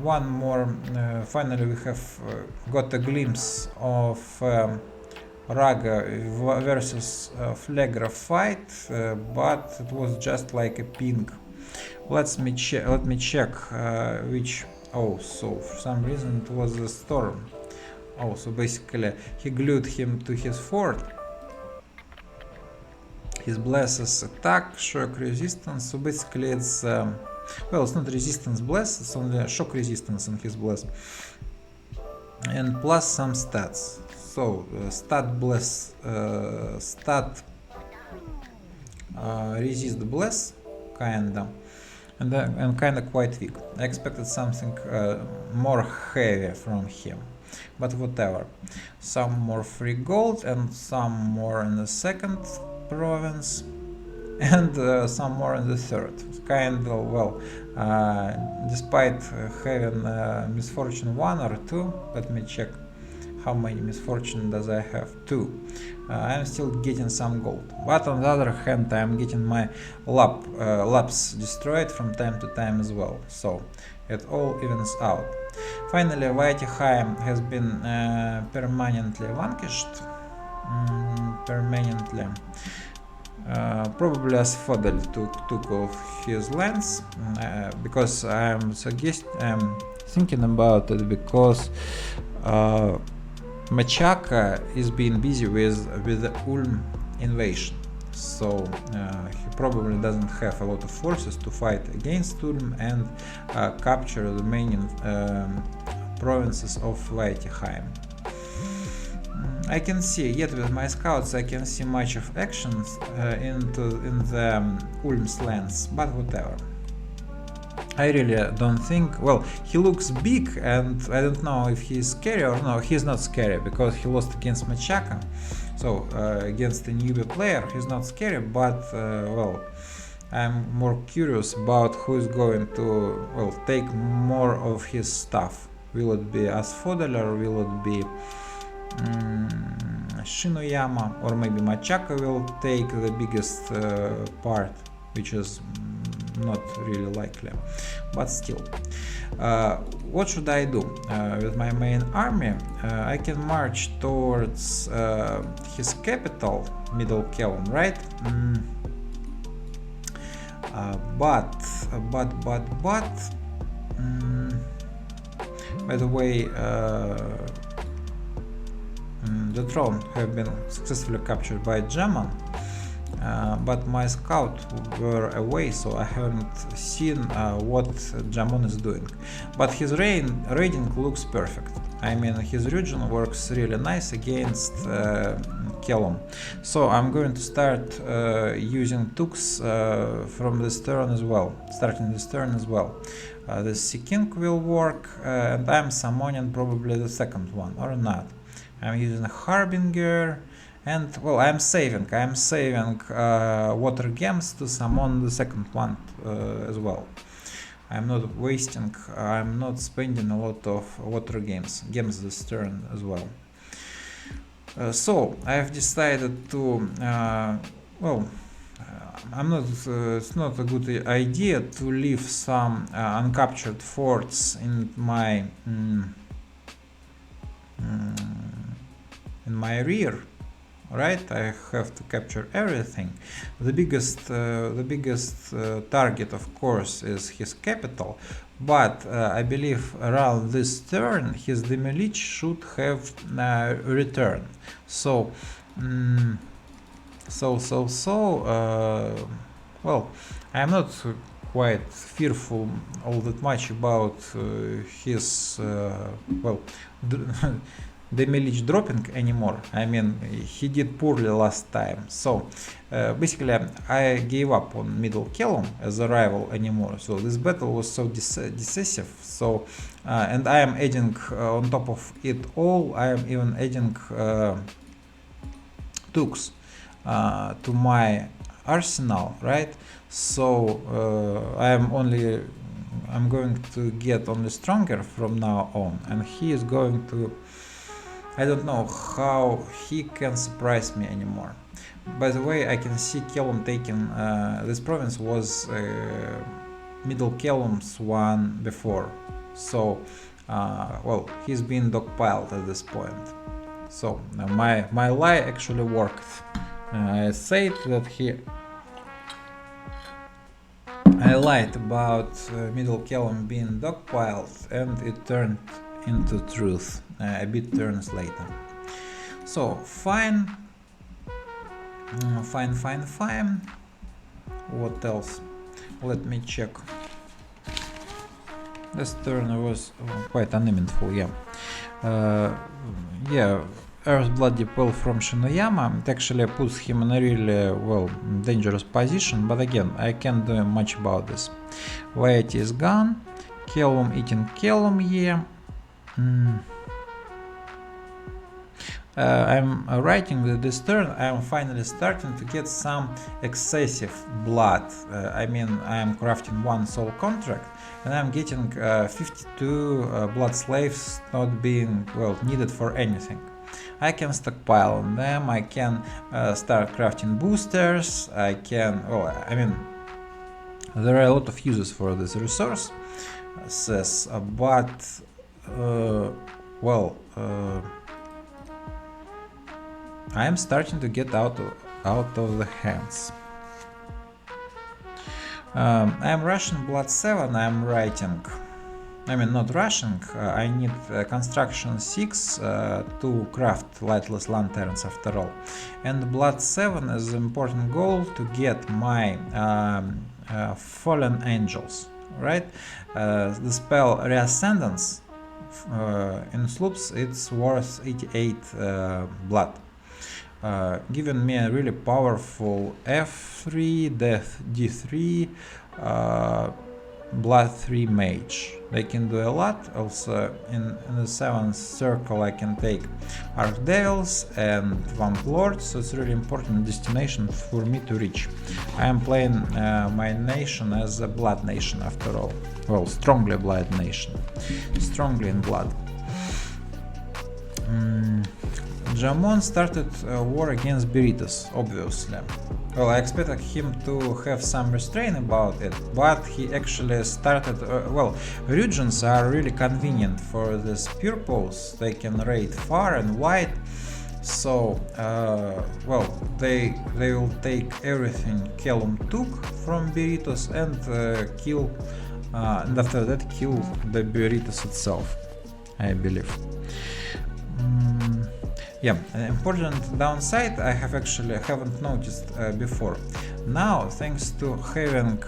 One more, finally we have got a glimpse of Raga versus Flagra fight, but it was just like a ping. Let me check which. Oh, so for some reason it was a storm. Oh, so basically he glued him to his fort. His blesses attack, shock resistance. So basically it's well, it's not resistance bless, it's only shock resistance in his bless, and plus some stats. So stat bless, resist bless, kinda, and kinda quite weak. I expected something more heavy from him, but whatever. Some more free gold and some more in the second province, and some more in the third. Kind of, well, despite having misfortune 1 or 2, let me check how many misfortune does I have. 2. I'm still getting some gold, but on the other hand I'm getting my labs destroyed from time to time as well, so it all evens out. Finally, Vaitiheim has been permanently vanquished. Probably Asphodel took off his lens, because I'm thinking about it, because Machaka is being busy with the Ulm invasion, so he probably doesn't have a lot of forces to fight against Ulm and capture the main provinces of Vaitiheim. I can see, yet with my scouts I can see much of actions in the Ulm's lands, but whatever. I really don't think, well, he looks big and I don't know if he's scary or no. He's not scary because he lost against Machaka, so against a newbie player he's not scary, but well, I'm more curious about who is going to, well, take more of his stuff. Will it be Asphodel, will it be Shinoyama, or maybe Machaka will take the biggest part, which is not really likely, but still. What should I do with my main army? I can march towards his capital, Middle Caelum, right? But by the way, the throne have been successfully captured by German, but my scouts were away, so I haven't seen what Jamon is doing. But his raiding looks perfect. I mean, his region works really nice against Caelum. So I'm going to start using Tux from this turn as well, starting this turn as well. The Sea King will work, and I'm summoning probably the second one, or not. I'm using a Harbinger, and well, I'm saving water gems to summon the second one as well. I'm not wasting, I'm not spending a lot of water gems this turn as well. So I've decided to, well, it's not a good idea to leave some uncaptured forts in my rear. Right, I have to capture everything. The biggest target, of course, is his capital, but I believe around this turn his demolition should have returned. So, well, I'm not quite fearful all that much about his well. Demolition dropping anymore. I mean, he did poorly last time, so basically I gave up on Middle Caelum as a rival anymore. So this battle was so decisive. So and I am adding on top of it all, I am even adding Tux to my arsenal, right? So I'm going to get only stronger from now on, and he is going to, I don't know how he can surprise me anymore. By the way, I can see Caelum taking, this province was Middle Caelum's one before. So, well, he's been dogpiled at this point. So, my lie actually worked. I said that I lied about Middle Caelum being dogpiled, and it turned into truth a bit turns later. So fine. What else? Let me check. This turn was quite uneventful, yeah. Yeah, Earth Bloody Pearl from Shinoyama. It actually puts him in a really, well, dangerous position, but again, I can't do much about this. Variety is gone. Caelum eating Caelum here. I'm writing that this turn I'm finally starting to get some excessive blood. I mean, I'm crafting one soul contract and I'm getting 52 blood slaves not being, well, needed for anything. I can stockpile on them, I can start crafting boosters, I can, well, I mean, there are a lot of uses for this resource, but well, I am starting to get out of the hands. I am rushing blood 7, I am writing, I mean not rushing, I need construction 6 to craft lightless lanterns after all. And blood 7 is an important goal to get my fallen angels, right? The spell Reascendance in Sloops, it's worth 88 blood. Giving me a really powerful F3, Death D3, Blood 3 mage. They can do a lot. Also in the 7th circle I can take Archdevils and Vamp Lords, so it's really important destination for me to reach. I am playing my nation as a blood nation after all. Well, strongly blood nation. Strongly in blood. Jamon started a war against Berytus, obviously. Well, I expected him to have some restraint about it, but he actually started... well, regions are really convenient for these purples. They can raid far and wide, so, well, they will take everything Caelum took from Berytus and kill, and after that kill the Berytus itself, I believe. Yeah, an important downside I haven't noticed before. Now, thanks to having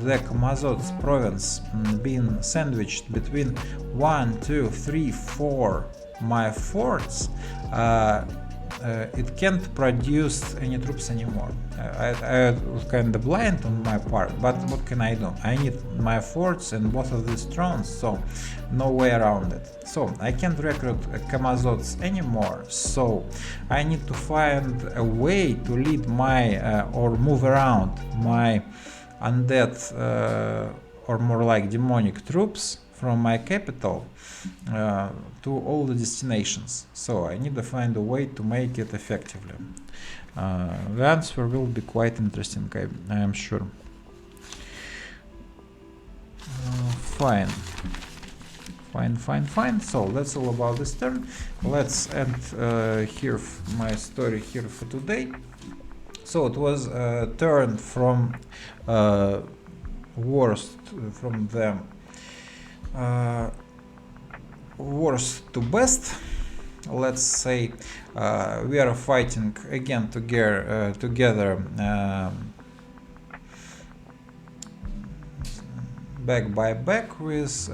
the Camazot's province being sandwiched between 1, 2, 3, 4 my forts, it can't produce any troops anymore. I was kind of blind on my part, but what can I do? I need my forts and both of these thrones, so no way around it. So I can't recruit Camazots anymore, so I need to find a way to lead my or move around my undead or more like demonic troops from my capital to all the destinations. So I need to find a way to make it effectively. The answer will be quite interesting, I am sure. Fine. So that's all about this turn. Let's end here my story here for today. So it was a turn from worst, from the worst to best. Let's say we are fighting again together back by back with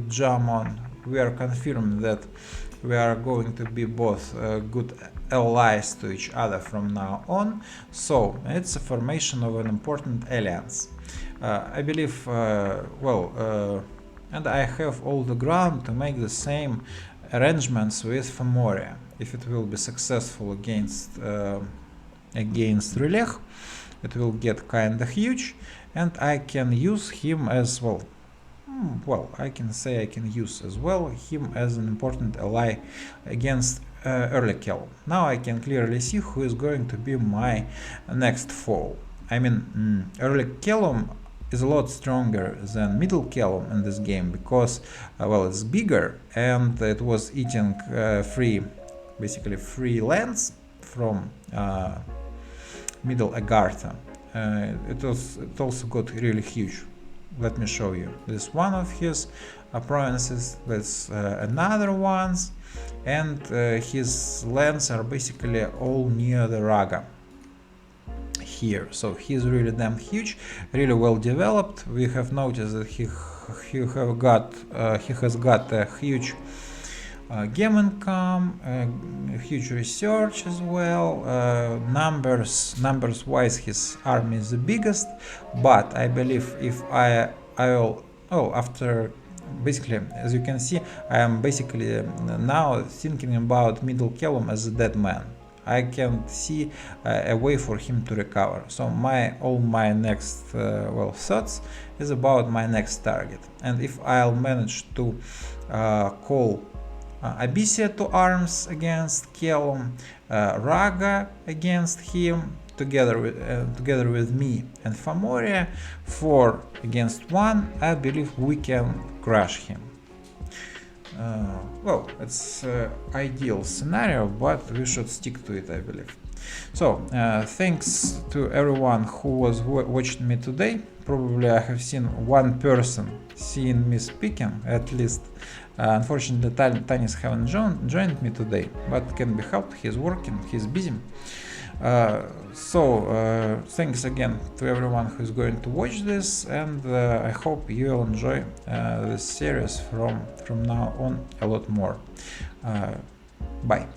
Jamon. We are confirmed that we are going to be both good allies to each other from now on. So it's a formation of an important alliance. I believe, and I have all the ground to make the same arrangements with Famoria. If it will be successful against Relech, it will get kinda huge, and I can use him as well. Well, I can say I can use as well him as an important ally against early Caelum. Now I can clearly see who is going to be my next foe. I mean, early Caelum is a lot stronger than middle Caelum in this game because, well, it's bigger and it was eating basically free lands from middle Agartha. It also got really huge. Let me show you. This is one of his provinces, that's another ones, and his lands are basically all near the Raga here. So he's really damn huge, really well developed. We have noticed that he has got a huge game income, huge research as well. Numbers wise, his army is the biggest, but I believe if I will, after basically, as you can see, I am basically now thinking about middle Caelum as a dead man. I can't see a way for him to recover. So all my next thoughts is about my next target. And if I'll manage to call Abysia to arms against Caelum, Raga against him, together with me and Famoria, 4 against 1, I believe we can crush him. Well, it's ideal scenario, but we should stick to it, I believe. So, thanks to everyone who was watching me today. Probably I have seen one person seeing me speaking, at least. Unfortunately, Tanis haven't joined me today, but can be helped. He's working, he's busy. Thanks again to everyone who's going to watch this, and I hope you will enjoy this series from now on a lot more. Bye.